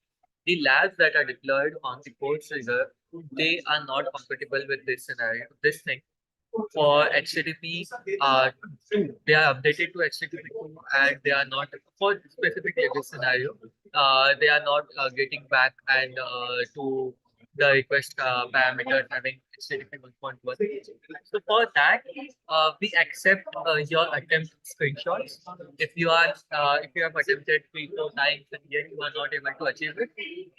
the labs that are deployed on the code trigger, they are not compatible with this scenario, this thing for HTTP, they are updated to HTTP2 and they are not, for specifically this scenario, they are not getting back and to the request parameters having HTTP 1.1. So for that, we accept your attempt screenshots. If you have attempted 3, 4 times and yet you are not able to achieve it,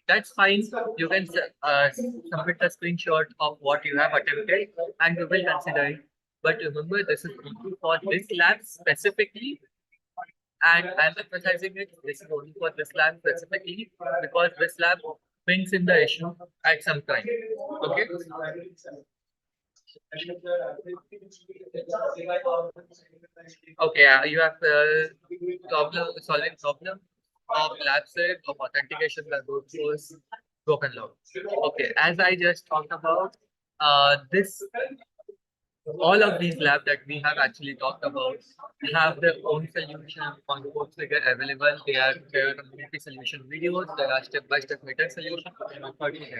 that's fine. You can submit a screenshot of what you have attempted and we will consider it. But remember, this is only for this lab specifically, and I'm emphasizing it. This is only for this lab specifically because this lab brings in the issue at some time. Okay. Okay, you have solving problem of lab set of authentication by brute force broken log. Okay, as I just talked about, this all of these labs that we have actually talked about have their own solution on code figure available. There are community solution videos. There are step-by-step method solution. Okay.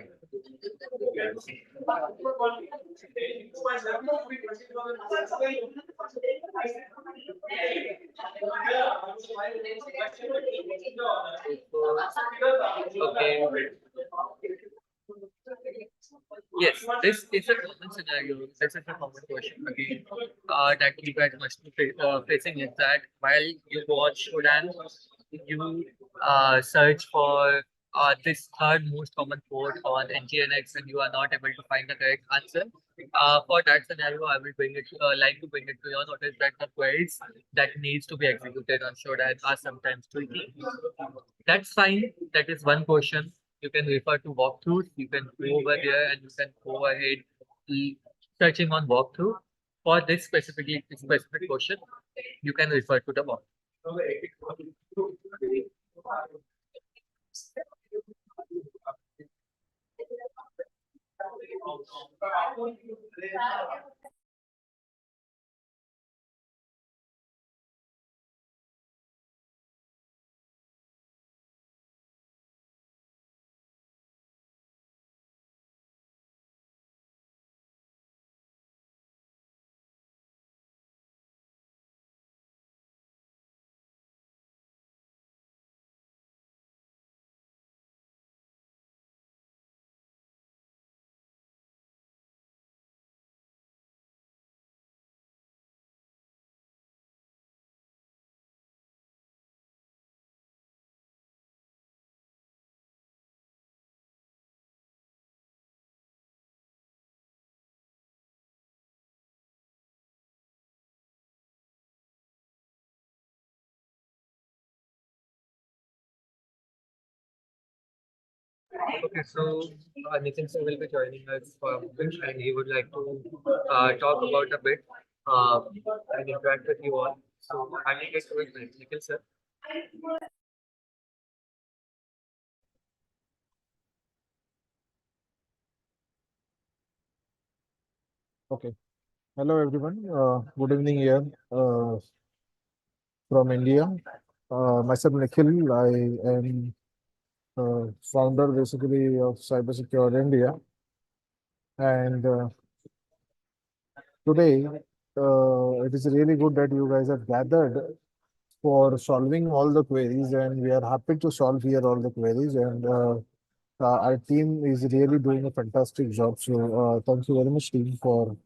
Yes, this is a common scenario. This is a common question again that you guys must be facing is that while you watch Shodan, you search for this third most common code on NGNX and you are not able to find the correct answer. For that scenario, I will like to bring it to your notice that the queries that needs to be executed on Shodan are sometimes tricky. That's fine. That is one question. You can refer to walkthroughs. You can go over there and you can go ahead searching on walkthrough. For this specific question, you can refer to the walkthrough. Okay, so Nitin sir will be joining us for a moment and he would like to talk about a bit and interact with you all. So I will get to it, Nikhil sir. Okay. Hello, everyone. Good evening here from India. Myself, Nikhil. I am founder basically of Cybersecure India. And today, it is really good that you guys have gathered for solving all the queries, and we are happy to solve here all the queries. And our team is really doing a fantastic job. So, thank you very much, team, for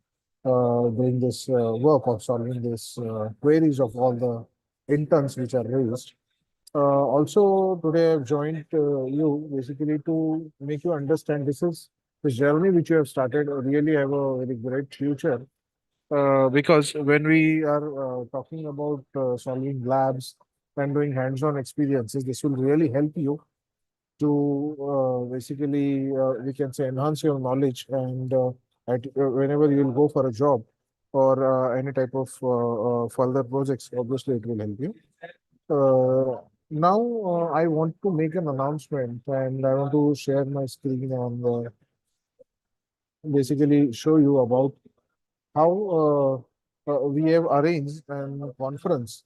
doing this work of solving these queries of all the interns which are raised. Also, today I've joined you basically to make you understand this journey which you have started really have a very great future. Because when we are talking about solving labs and doing hands-on experiences, this will really help you to basically we can say enhance your knowledge and whenever you'll go for a job or any type of further projects, obviously it will help you. Now I want to make an announcement and I want to share my screen and basically show you about how we have arranged a conference.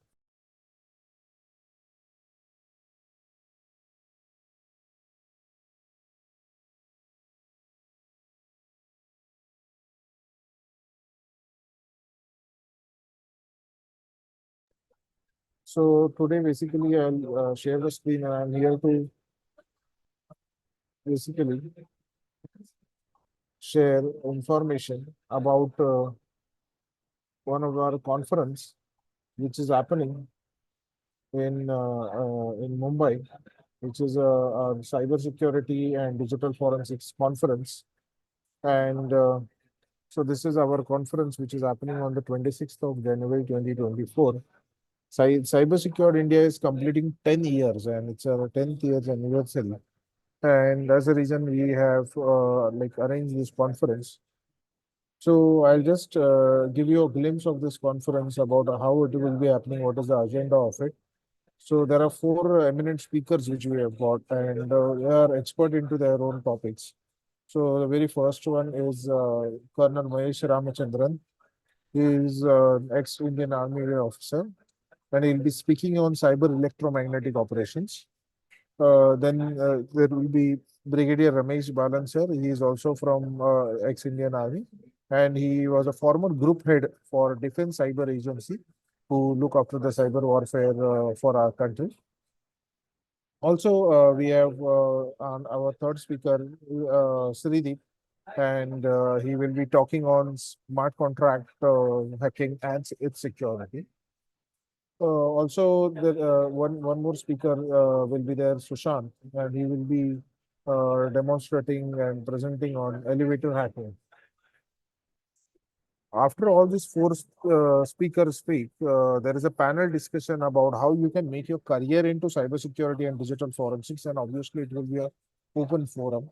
So today, basically, I'll share the screen and I'm here to basically share information about one of our conference, which is happening in Mumbai, which is a cybersecurity and digital forensics conference. And so this is our conference, which is happening on the 26th of January 2024. Cybersecure India is completing 10 years and it's our 10th years anniversary. And as a reason, we have like arranged this conference. So I'll just give you a glimpse of this conference about how it will be happening, what is the agenda of it. So there are four eminent speakers which we have got, and they are expert into their own topics. So the very first one is Colonel Mahesh Ramachandran. He is ex-Indian Army officer, and he'll be speaking on cyber electromagnetic operations. Then there will be Brigadier Ramesh Balan sir. He is also from ex-Indian Army, and he was a former group head for Defense Cyber Agency, who look after the cyber warfare for our country. Also, we have on our third speaker, Srideep, and he will be talking on smart contract hacking and its security. Also, one more speaker will be there, Sushant, and he will be demonstrating and presenting on elevator hacking. After all these four speakers speak, there is a panel discussion about how you can make your career into cybersecurity and digital forensics, and obviously it will be a open forum.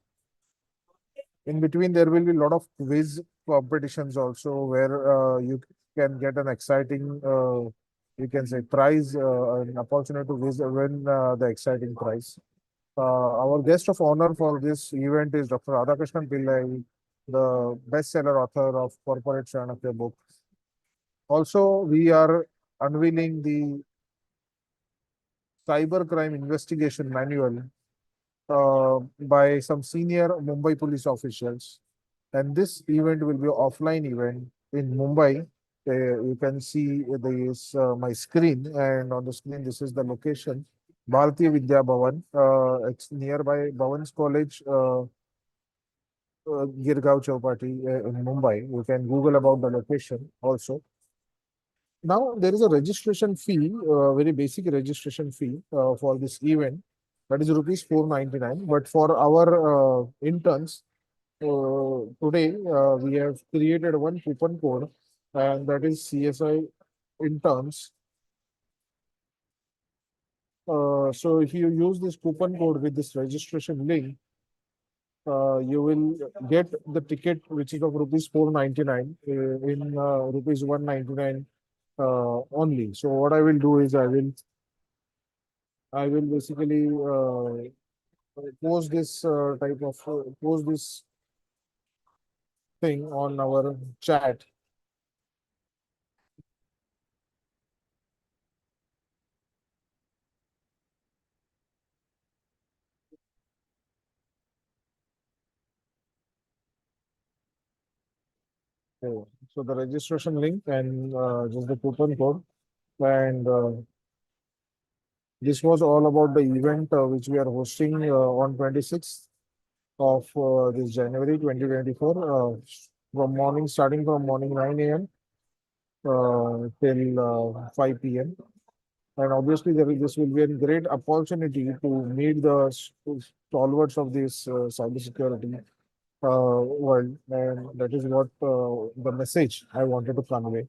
In between, there will be a lot of quiz competitions also, where you can get an exciting, you can say, prize, an opportunity to win the exciting prize. Our guest of honor for this event is Dr. Radhakrishnan Pillai, the bestseller author of Corporate Chanakya book. Also, we are unveiling the cybercrime investigation manual by some senior Mumbai police officials. And this event will be an offline event in Mumbai. You can see this my screen, and on the screen, this is the location. Bharatiya Vidya Bhavan. It's nearby Bhavan's College, Girgaon Chowpatty in Mumbai. You can Google about the location also. Now, there is a registration fee, very basic registration fee for this event. That is rupees 499. But for our interns, today we have created one coupon code, and that is CSI interns. So if you use this coupon code with this registration link, you will get the ticket which is of rupees 499 in rupees 199 only. So what I will do is I will basically post this type of post this thing on our chat. So the registration link and just the coupon code, and this was all about the event which we are hosting on 26th of this January 2024, from morning, starting from morning 9 a.m. Till 5 p.m. And obviously, this will be a great opportunity to meet the stalwarts of this cybersecurity world, and that is what the message I wanted to convey.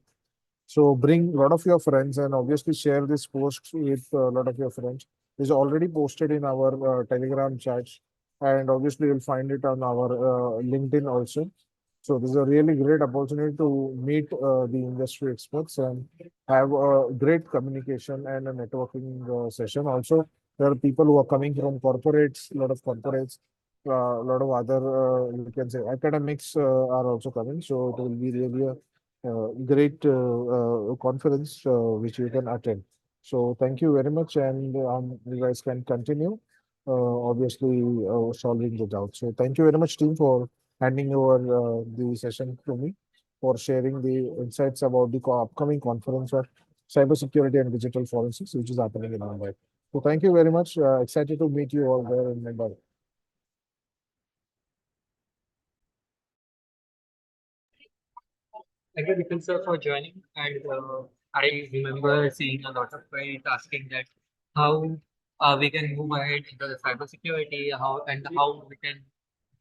So bring a lot of your friends and obviously share this post with a lot of your friends. is already posted in our Telegram chats, and obviously you'll find it on our LinkedIn also. So this is a really great opportunity to meet the industry experts and have a great communication and a networking session. Also, there are people who are coming from corporates, a lot of corporates, a lot of other, you can say, academics are also coming. So it will be really a great conference which you can attend. So thank you very much, and you guys can continue, obviously solving the doubts. So thank you very much, team, for handing over the session to me, for sharing the insights about the upcoming conference of cybersecurity and digital forensics, which is happening in Mumbai. So thank you very much. Excited to meet you all there in Mumbai. Thank you, Nikhil sir, for joining. And I remember seeing a lot of queries asking that how we can move ahead into the cybersecurity, how we can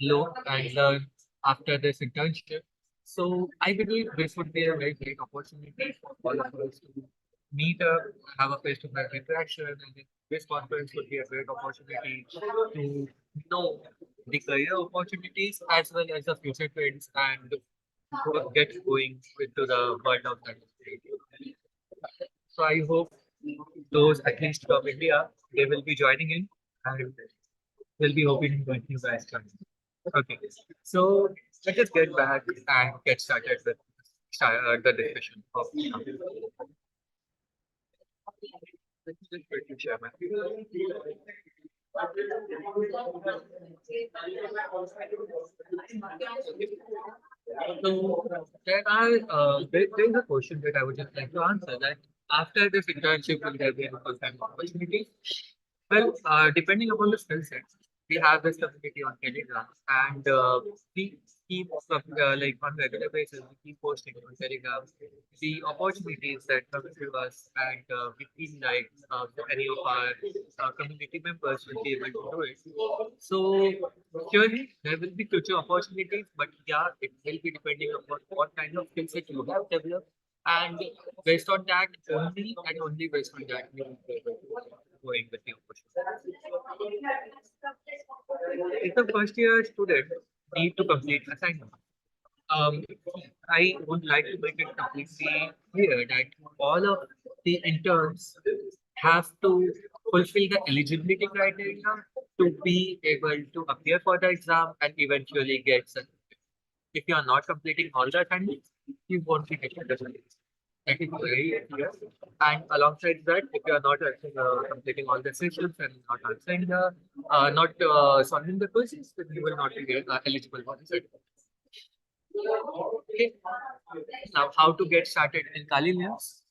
grow and learn after this internship. So I believe this would be a very great opportunity for all of us to meet up, have a face-to-face interaction, and this conference would be a great opportunity to know the career opportunities as well as the future trends and get going into the world of that. So I hope those at least from India, they will be joining in and we'll be hoping that you guys come. Okay, so let us get back and get started with the discussion of Let's just quickly share my So there is a question that I would just like to answer that after this internship, will there be any full-time opportunity? Well, depending upon the skill set, we have this community on Telegram, and we keep like on regular basis. We keep posting on Telegram the opportunities that come to us, and we feel like any of our community members will be able to do it. So surely there will be future opportunities, but yeah, it will be depending upon what kind of skill set you have developed, and based on that, only and only based on that, we will be able to going with the opportunity. If the first year student need to complete assignment, um, I would like to make it completely clear that all of the interns have to fulfill the eligibility criteria to be able to appear for the exam and eventually get certificate. If you are not completing all the assignments, you won't be getting the certificate. That is very clear. And alongside that, if you are not completing all the sessions and not answering not solving the questions, then you will not be eligible for the certificate. Okay. Now, how to get started in Kali News?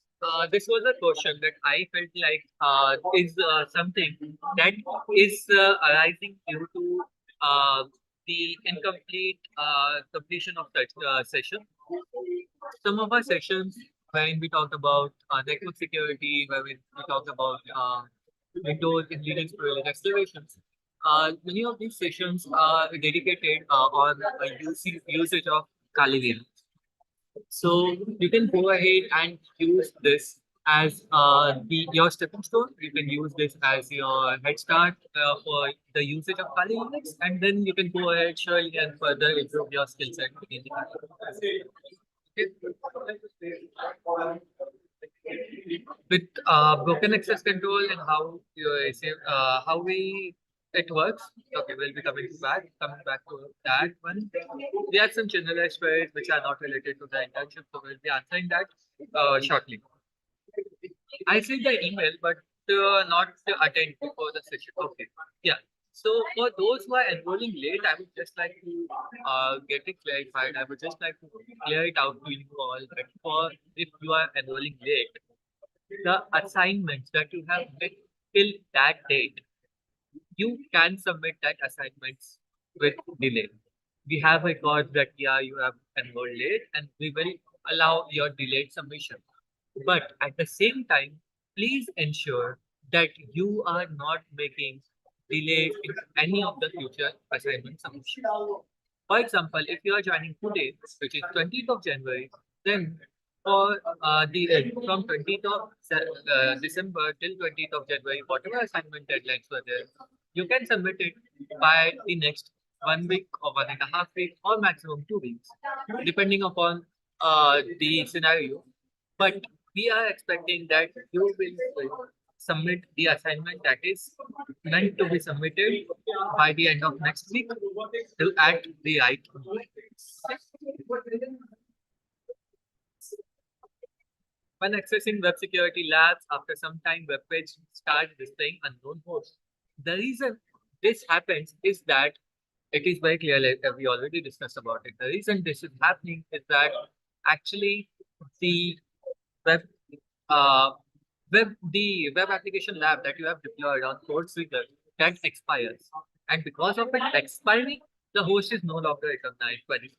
This was a question that I felt like is something that is arising due to the incomplete completion of such session. Some of our sessions, when we talked about network security, when we talked about Windows in Linux privilege escalations, many of these sessions are dedicated on usage of Kali. So you can go ahead and use this as your stepping stone. You can use this as your head start for the usage of Kali Linux, and then you can go ahead, surely, and further improve your skill set in the Kali. With broken access control and how you say how we it works. Okay, we'll be coming back to that one. We have some generalized queries which are not related to the internship, so we'll be answering that shortly. I sent the email, but not to attend before the session. Okay, yeah. So for those who are enrolling late, I would just like to get it clarified. I would just like to clear it out to you all that for if you are enrolling late, the assignments that you have made till that date, you can submit that assignments with delay. We have records that yeah, you have enrolled late, and we will allow your delayed submission. But at the same time, please ensure that you are not making delay in any of the future assignment submissions. For example, if you are joining today, which is 20th of January, then for from 20th of December till 20th of January, whatever assignment deadlines were there, you can submit it by the next 1 week or 1.5 weeks or maximum 2 weeks, depending upon the scenario. But we are expecting that you will submit the assignment that is meant to be submitted by the end of next week to at the right moment. When accessing web security labs, after some time, web page starts displaying unknown hosts. The reason this happens is that it is very clear, like we already discussed about it. The reason this is happening is that actually the web uh, the web application lab that you have deployed on code trigger that expires. And because of it expiring, the host is no longer recognized by the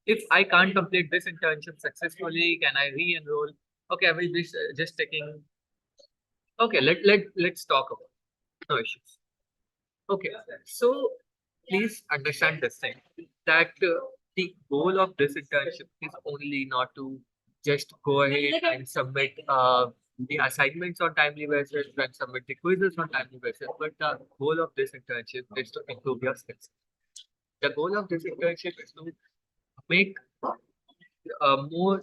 if I can't complete this internship successfully, can I re-enroll? Okay, I will be just taking. Okay, let's talk about it. No issues. Okay, so please understand this thing that the goal of this internship is only not to just go ahead and submit the assignments on timely basis and submit the quizzes on timely basis, but the goal of this internship is to improve your skills. The goal of this internship is to make more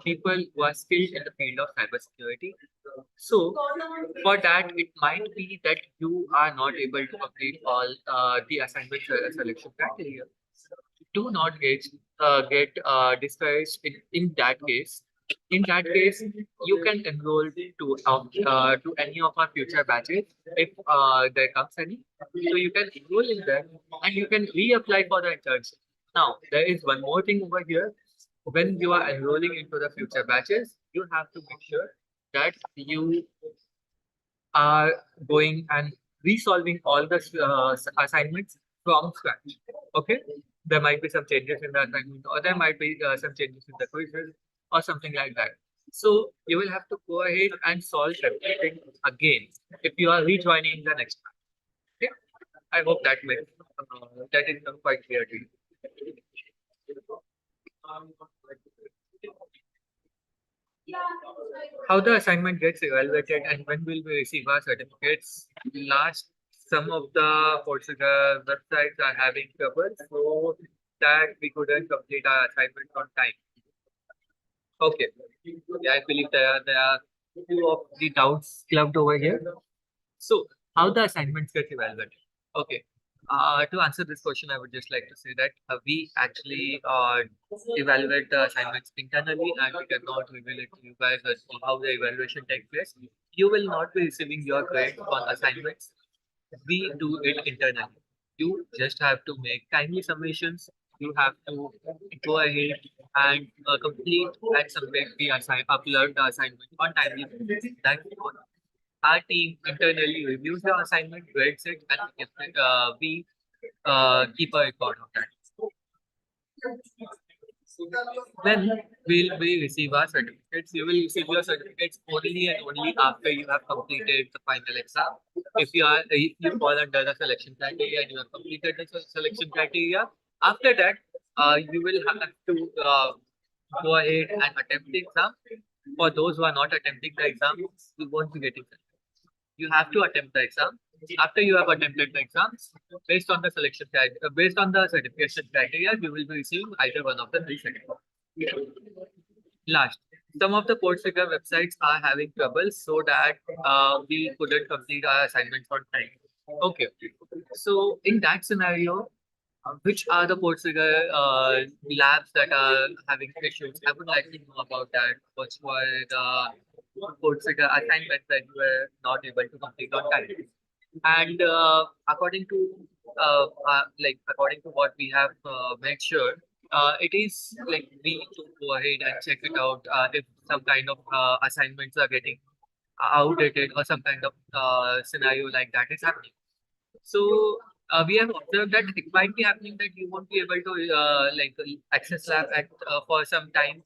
people who are skilled in the field of cybersecurity. So, for that, it might be that you are not able to complete all the assignment selection criteria. Do not get discouraged in that case. In that case, you can enroll to any of our future batches if there comes any. So you can enroll in them and you can reapply for the internship. Now, there is one more thing over here. When you are enrolling into the future batches, you have to make sure that you are going and resolving all the assignments from scratch. Okay, there might be some changes in the assignment, or there might be some changes in the quizzes, or something like that. So you will have to go ahead and solve everything again if you are rejoining the next batch. Okay, I hope that is quite clear to you. How the assignment gets evaluated and when will we receive our certificates? Last, some of the Coursera websites are having trouble, so that we couldn't complete our assignment on time. Okay. Yeah, I believe there are few of the doubts clubbed over here. So, how the assignments get evaluated? Okay. To answer this question, I would just like to say that we actually evaluate the assignments internally and we cannot reveal it to you guys as to how the evaluation takes place. You will not be receiving your grade on assignments. We do it internally. You just have to make timely submissions. You have to go ahead and complete and submit the upload the assignment on timely basis. That's all. Our team internally reviews the assignment, grades it, and we keep a record of that. When will we receive our certificates? You will receive your certificates only and only after you have completed the final exam. If you fall under the selection criteria and you have completed the selection criteria, after that, you will have to go ahead and attempt the exam. For those who are not attempting the exam, you won't be getting certificates. You have to attempt the exam. After you have attempted the exams, based on the certification criteria, you will be receiving either one of the three certificates. Last, some of the Coursera websites are having trouble so that we couldn't complete our assignments on time. Okay, so in that scenario, which are the Coursera labs that are having issues? I would like to know about that. Which were the Coursera assignments that you were not able to complete on time? And according to what we have made sure, it is like we need to go ahead and check it out if some kind of assignments are getting outdated or some kind of scenario like that is happening. So we have observed that it might be happening that you won't be able to access lab at for some time,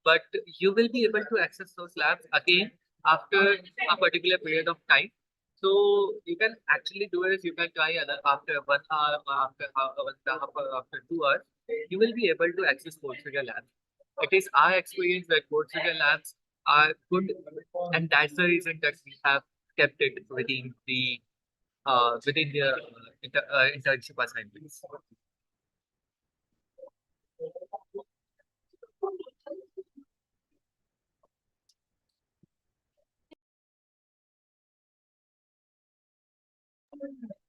but you will be able to access those labs again after a particular period of time. So you can actually do is you can try after 1 hour, after 1.5 hours, after 2 hours, you will be able to access Coursera lab. It is our experience that portfolio labs are good, and that's the reason that we have kept it within the internship assignments.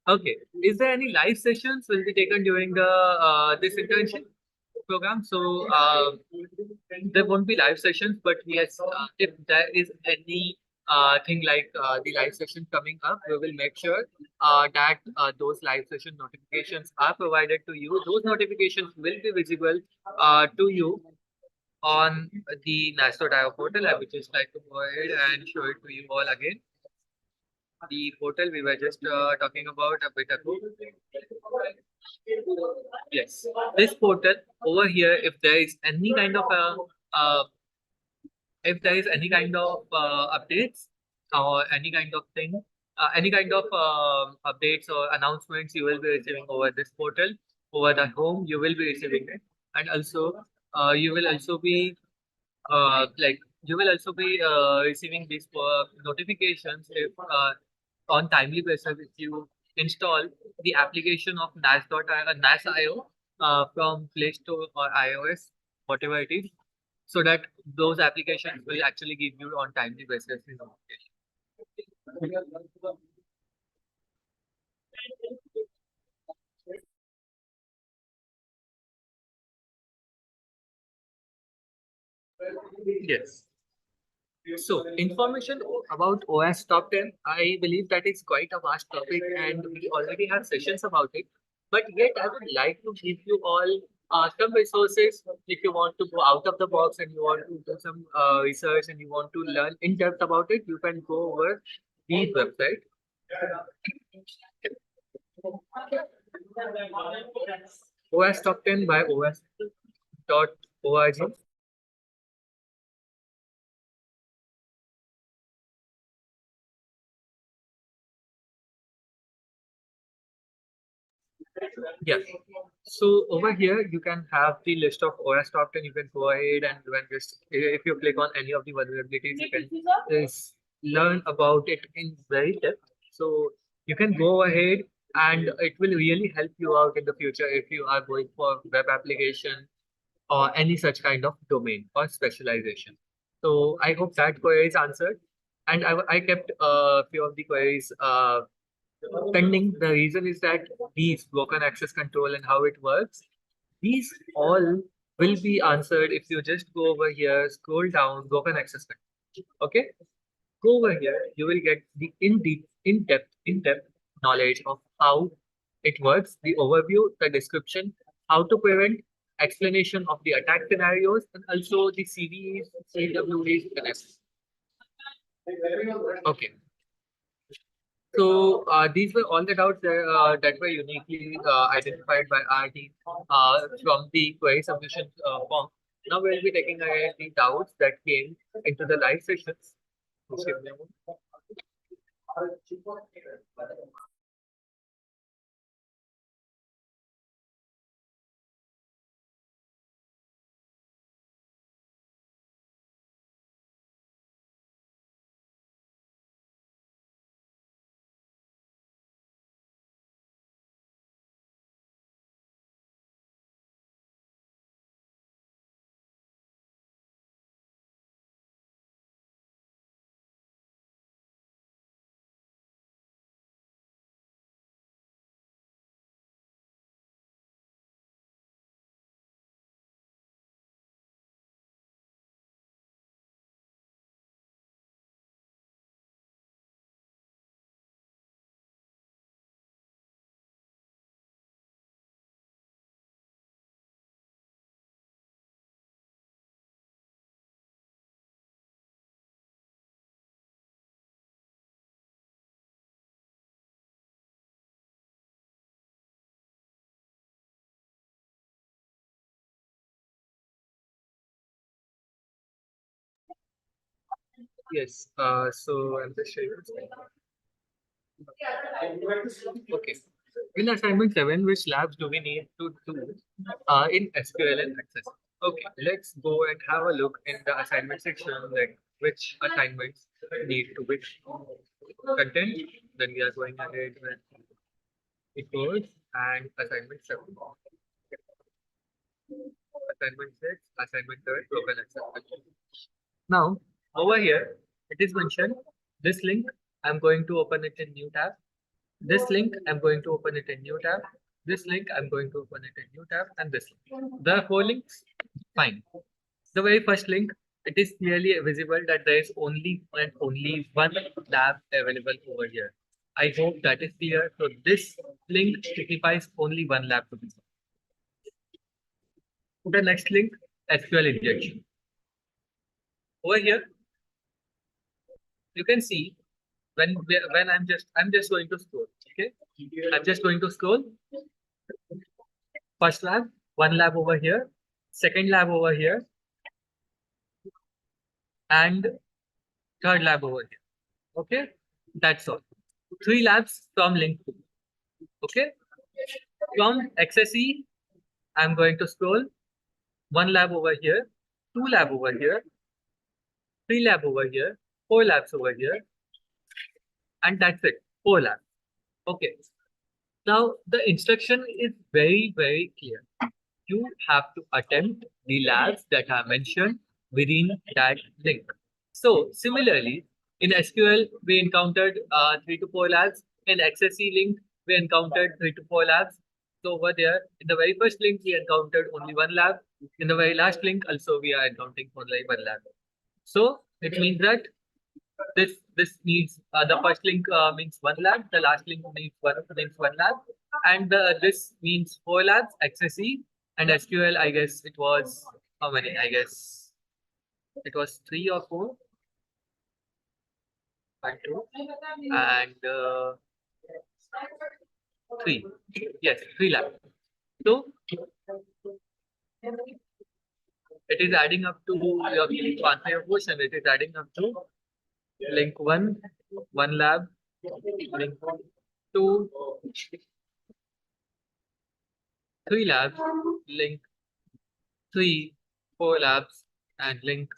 Okay. Is there any live sessions will be taken during the this internship program? So there won't be live sessions, but yes, if there is any thing like the live session coming up, we will make sure that those live session notifications are provided to you. Those notifications will be visible to you on the Nasto.io portal. I would just like to go ahead and show it to you all again. The portal we were just talking about a bit ago. Yes, this portal over here, uh, if there is any kind of updates or any kind of thing, any kind of updates or announcements you will be receiving over this portal, over the home, you will be receiving it, and also you will also be like you will also be receiving these notifications if on timely basis if you install the application of NAS.io from Play Store or iOS, whatever it is, so that those applications will actually give you on timely basis the notification. Yes. So, information about OS Top 10, I believe that is quite a vast topic and we already have sessions about it. But yet, I would like to give you all some resources if you want to go out of the box and you want to do some research and you want to learn in depth about it, you can go over these website. OS Top 10 by os.org. Yes. So over here, you can have the list of OS top 10. You can go ahead and when just if you click on any of the vulnerabilities, you can learn about it in very depth. So you can go ahead and it will really help you out in the future if you are going for web application or any such kind of domain or specialization. So I hope that query is answered. And I kept a few of the queries pending. The reason is that these broken access control and how it works, these all will be answered if you just go over here, scroll down, broken access control. Okay, go over here. You will get the in-depth knowledge of how it works, the overview, the description, how to prevent, explanation of the attack scenarios, and also the CVEs, CWEs, connects. Okay. So these were all the doubts that were uniquely identified by our team from the query submission form. Now we'll be taking the doubts that came into the live sessions. Just give me a moment. Yes. So I'm just sharing. Okay. In assignment 7, which labs do we need to do in SQL and Access? Okay, let's go and have a look in the assignment section, like which assignments need to be content. Then we are going ahead with the course and assignment 7. Assignment 6, assignment 3, open acceptance. Now, over here, it is mentioned this link, I'm going to open it in new tab. This link, I'm going to open it in new tab. This link, I'm going to open it in new tab, and this link. There are 4 links. Fine. The very first link, it is clearly visible that there is only and only one lab available over here. I hope that is clear. So this link signifies only one lab to be solved. The next link, SQL injection. Over here, you can see when I'm just going to scroll. Okay, I'm just going to scroll. First lab, one lab over here, second lab over here, and third lab over here. Okay, that's all. 3 labs from link 2. Okay, from XSE, I'm going to scroll. 1 lab over here, 2 lab over here, 3 lab over here, 4 labs over here, and that's it. 4 labs. Okay. Now the instruction is very, very clear. You have to attempt the labs that are mentioned within that link. So similarly, in SQL, we encountered 3 to 4 labs. In XSE link, we encountered 3 to 4 labs. So over there, in the very first link, we encountered only 1 lab. In the very last link, also we are encountering only 1 lab. So it means that this needs the first link means 1 lab, the last link means one lab, and this means 4 labs, XSE and SQL. I guess it was how many? I guess it was 3 or 4. 1, 2, and 3. Yes, 3 labs. So it is adding up to your to answer your question. It is adding up to link 1, 1 lab, link 2, 3 labs, link 3, 4 labs, and link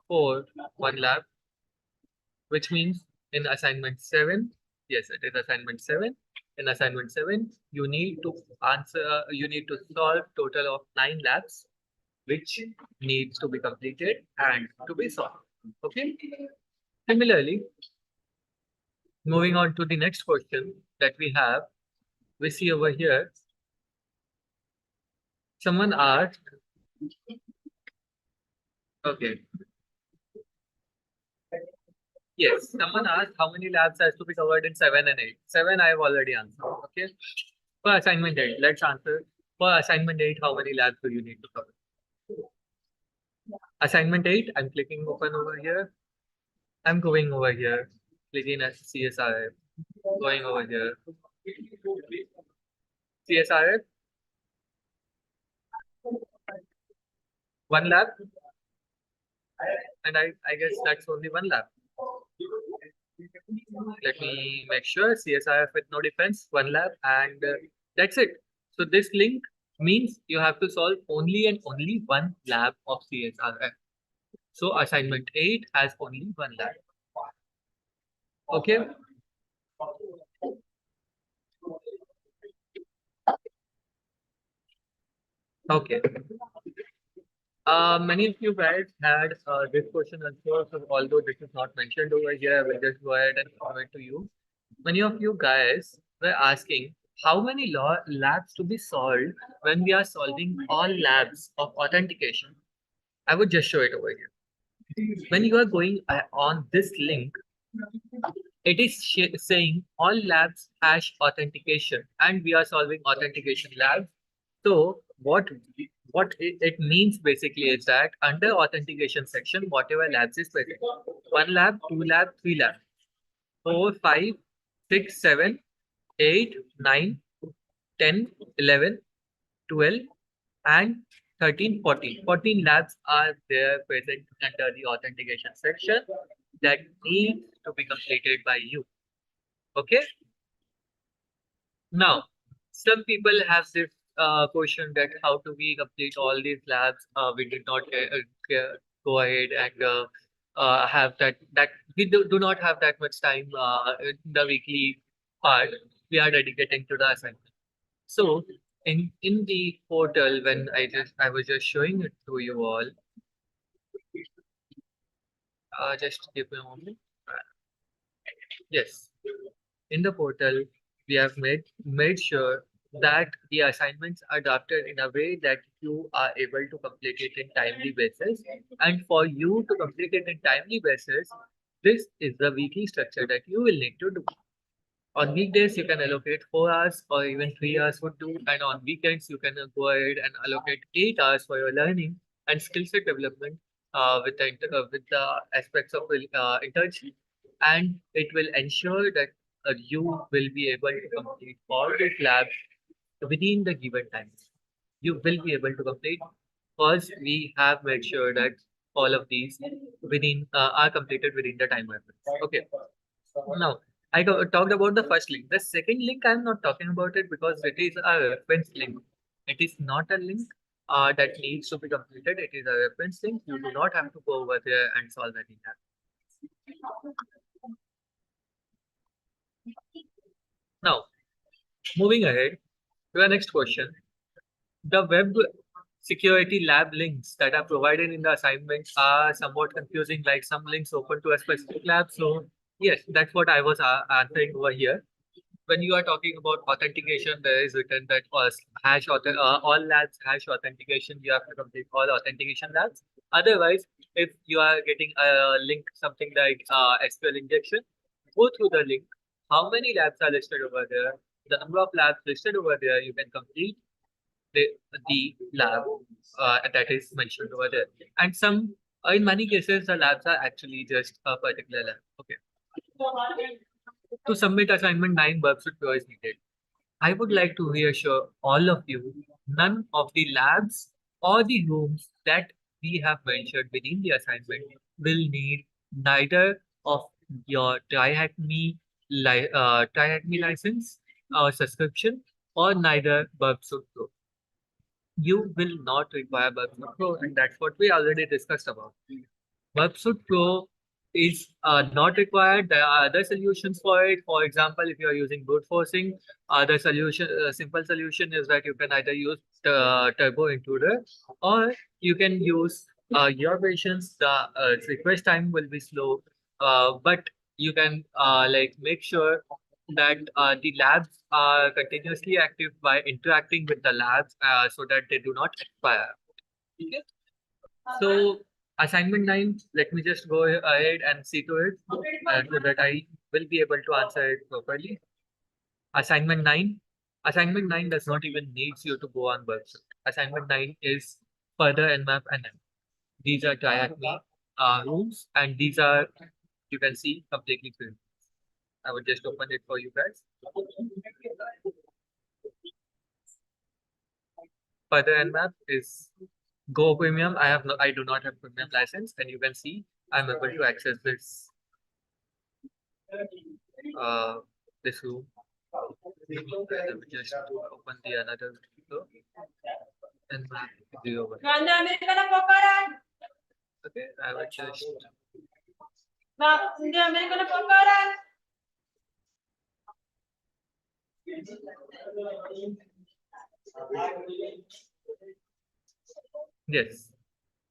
4, 1 lab, which means in assignment 7, yes, it is assignment 7. In assignment 7, you need to solve total of 9 labs, which needs to be completed and to be solved. Okay. Similarly, moving on to the next question that we have, we see over here, someone asked, okay, yes, someone asked how many labs has to be covered in 7 and 8. 7 I have already answered. Okay. For assignment 8, let's answer. For assignment 8, how many labs do you need to cover? Assignment 8, I'm clicking open over here. I'm going over here, clicking at CSRF, going over here. CSRF, 1 lab. And I guess that's only 1 lab. Let me make sure. CSRF with no defense, 1 lab, and that's it. So this link means you have to solve only and only 1 lab of CSRF. So assignment 8 has only 1 lab. Okay. Okay. Many of you guys had this question also, so although this is not mentioned over here, I will just go ahead and comment to you. Many of you guys were asking how many labs to be solved when we are solving all labs of authentication. I would just show it over here. When you are going on this link, it is saying all labs hash authentication, and we are solving authentication labs. So what it means basically is that under authentication section, whatever labs is present, 1 lab, 2 lab, 3 lab, 4, 5, 6, 7, 8, 9, 10, 11, 12, and 13, 14. 14 labs are there present under the authentication section that needs to be completed by you. Okay. Now, some people have this question that how do we complete all these labs? We did not go ahead and have that we do not have that much time in the weekly part. We are dedicating to the assignment. So in the portal, when I was just showing it to you all, just give me a moment. Yes, in the portal, we have made sure that the assignments are drafted in a way that you are able to complete it in timely basis. And for you to complete it in timely basis, this is the weekly structure that you will need to do. On weekdays, you can allocate 4 hours or even 3 hours would do. And on weekends, you can go ahead and allocate 8 hours for your learning and skill set development with the aspects of internship. And it will ensure that you will be able to complete all these labs within the given time. You will be able to complete because we have made sure that all of these within are completed within the time reference. Okay. Now, talked about the first link. The second link, I'm not talking about it because it is a reference link. It is not a link that needs to be completed. It is a reference link. You do not have to go over there and solve any tab. Now, moving ahead to the next question. The web security lab links that are provided in the assignments are somewhat confusing, like some links open to a specific lab. So, yes, that's what I was answering over here. When you are talking about authentication, there is written that all labs hash authentication. You have to complete all authentication labs. Otherwise, if you are getting a link, something like SQL injection, go through the link. How many labs are listed over there? The number of labs listed over there, you can complete the lab that is mentioned over there. And in many cases, the labs are actually just a particular lab. Okay. To submit assignment 9, worksheet flow is needed. I would like to reassure all of you, none of the labs or the rooms that we have mentioned within the assignment will need neither of your TriHackMe license or subscription or neither Worksuit Pro. You will not require Worksuit Pro, and that's what we already discussed about. WebSuite Pro is not required. There are other solutions for it. For example, if you are using brute forcing, the simple solution is that you can either use Turbo Intruder or you can use your patience. The request time will be slow, but you can make sure that the labs are continuously active by interacting with the labs so that they do not expire. Okay. So assignment 9, let me just go ahead and see to it so that I will be able to answer it properly. Assignment 9. Assignment 9 does not even needs you to go on workshop. Assignment 9 is further Nmap and M. These are TriHackMe rooms, and these are, you can see, completely free. I will just open it for you guys. Further Nmap is Go Premium. I do not have premium license, and you can see I'm able to access this room. Let me just open the another window and map 0 1. Okay, I will just yes.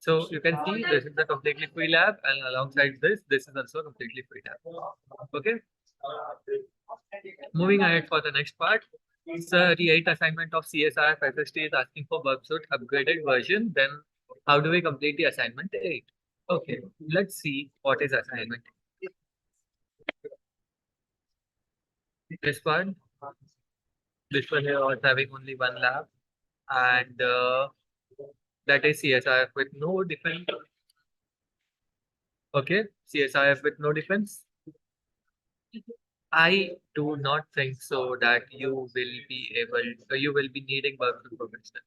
So you can see this is the completely free lab, and alongside this is also a completely free lab. Okay. Moving ahead for the next part. So the 8th assignment of CSR FST is asking for Worksuit upgraded version. Then how do we complete the assignment 8? Okay, let's see what is assignment. This one here was having only one lab, and that is CSRF with no defense. Okay, CSRF with no defense. I do not think so that you will be needing Worksuit professional.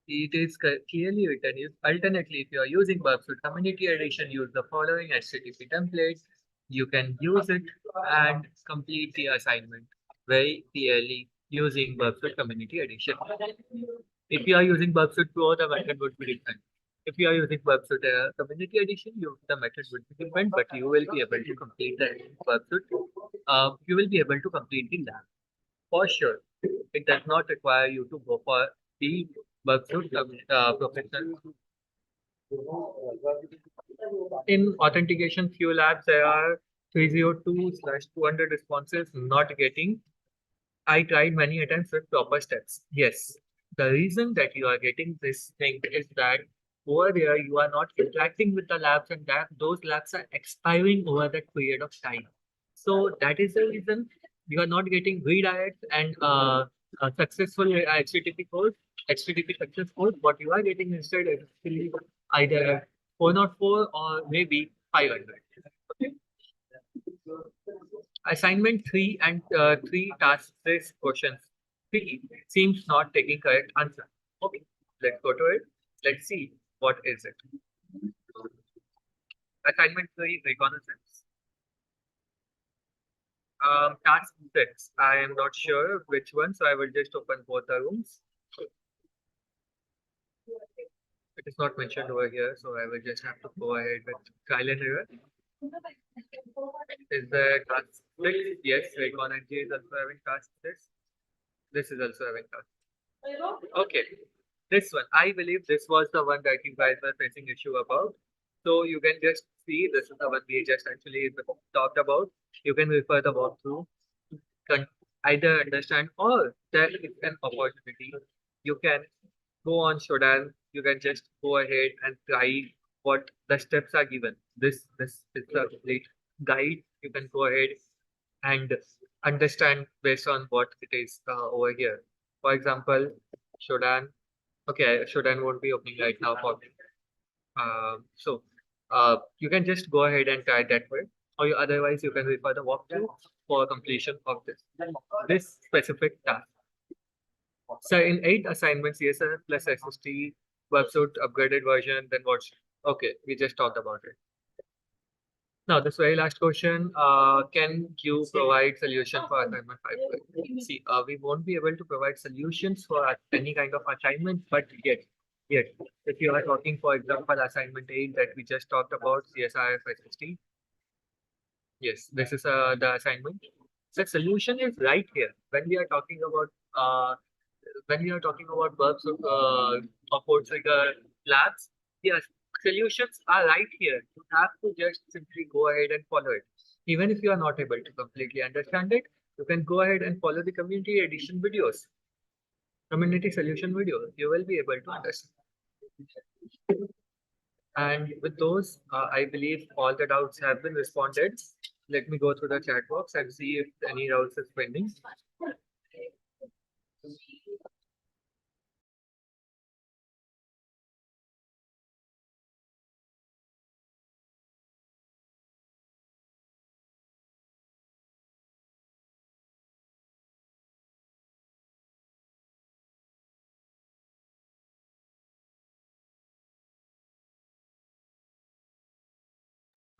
It is clearly written. Alternately, if you are using Worksuit Community Edition, use the following HTTP template. You can use it and complete the assignment very clearly using Burpsuit Community Edition. If you are using Burpsuit Pro, the method would be different. If you are using Burpsuit Community Edition, the method would be different, but you will be able to complete the Burpsuit. You will be able to complete the lab for sure. It does not require you to go for the Burpsuit professional. In authentication few labs, there are 302/200 responses not getting. I tried many attempts with proper steps. Yes, the reason that you are getting this thing is that over there you are not interacting with the labs, and that those labs are expiring over that period of time. So that is the reason you are not getting redirects and a successful HTTP code, HTTP success code. What you are getting instead is actually either 404 or maybe 500. Okay. Assignment 3 and 3 task based questions. 3 seems not taking correct answer. Okay, let's go to it. Let's see what is it. Assignment 3 reconnaissance. Task 6. I am not sure which one, so I will just open both the rooms. It is not mentioned over here, so I will just have to go ahead with trial and error. Is the task 6? Yes, Recon NG is also having task 6. This is also having task. Okay, this one. I believe this was the one that you guys were facing issue about. So you can just see this is the one we just actually talked about. You can refer the walkthrough, can either understand or there is an opportunity. You can go on Shodan. You can just go ahead and try what the steps are given. This is the complete guide. You can go ahead and understand based on what it is over here. For example, Shodan. Okay, Shodan won't be opening right now for me. So you can just go ahead and try that way, or otherwise you can refer the walkthrough for completion of this specific task. So in 8 assignments, CSS plus SST, website upgraded version, then what's okay? We just talked about it. Now, this very last question, can you provide solution for assignment 5? See, we won't be able to provide solutions for any kind of assignment, but yet, if you are talking, for example, assignment 8 that we just talked about, CSRF SST, yes, this is the assignment. The solution is right here. When we are talking about verbs of code trigger labs, yes, solutions are right here. You have to just simply go ahead and follow it. Even if you are not able to completely understand it, you can go ahead and follow the community edition videos, community solution videos. You will be able to understand. And with those, I believe all the doubts have been responded. Let me go through the chat box and see if any doubts is pending.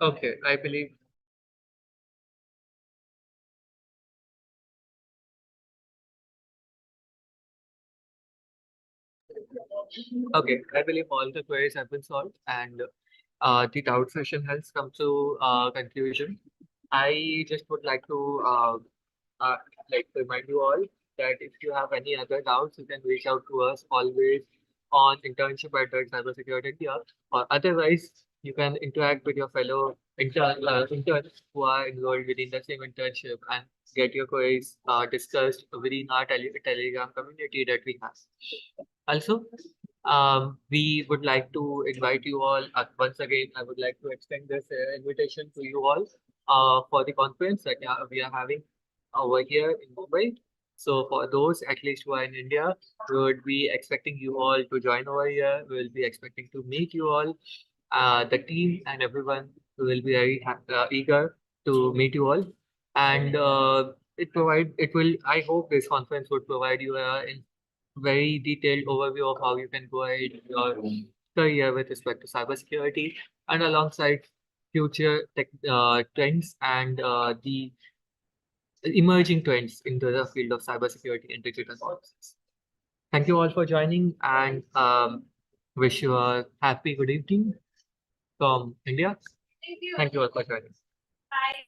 Okay, I believe. Okay, I believe all the queries have been solved and the doubt session has come to conclusion. I just would like to uh, remind you all that if you have any other doubts, you can reach out to us always on internship at cybersecurity India, or otherwise you can interact with your fellow interns who are enrolled within the same internship and get your queries discussed within our Telegram community that we have. Also, we would like to invite you all once again. I would like to extend this invitation to you all for the conference that we are having over here in Mumbai. So for those at least who are in India, we would be expecting you all to join over here. We will be expecting to meet you all, the team and everyone. We will be very eager to meet you all, and it will. I hope this conference would provide you in very detailed overview of how you can go ahead in your career with respect to cybersecurity and alongside future tech trends and the emerging trends into the field of cybersecurity and digital policies. Thank you all for joining, and wish you a happy good evening from India. Thank you all for joining. Bye.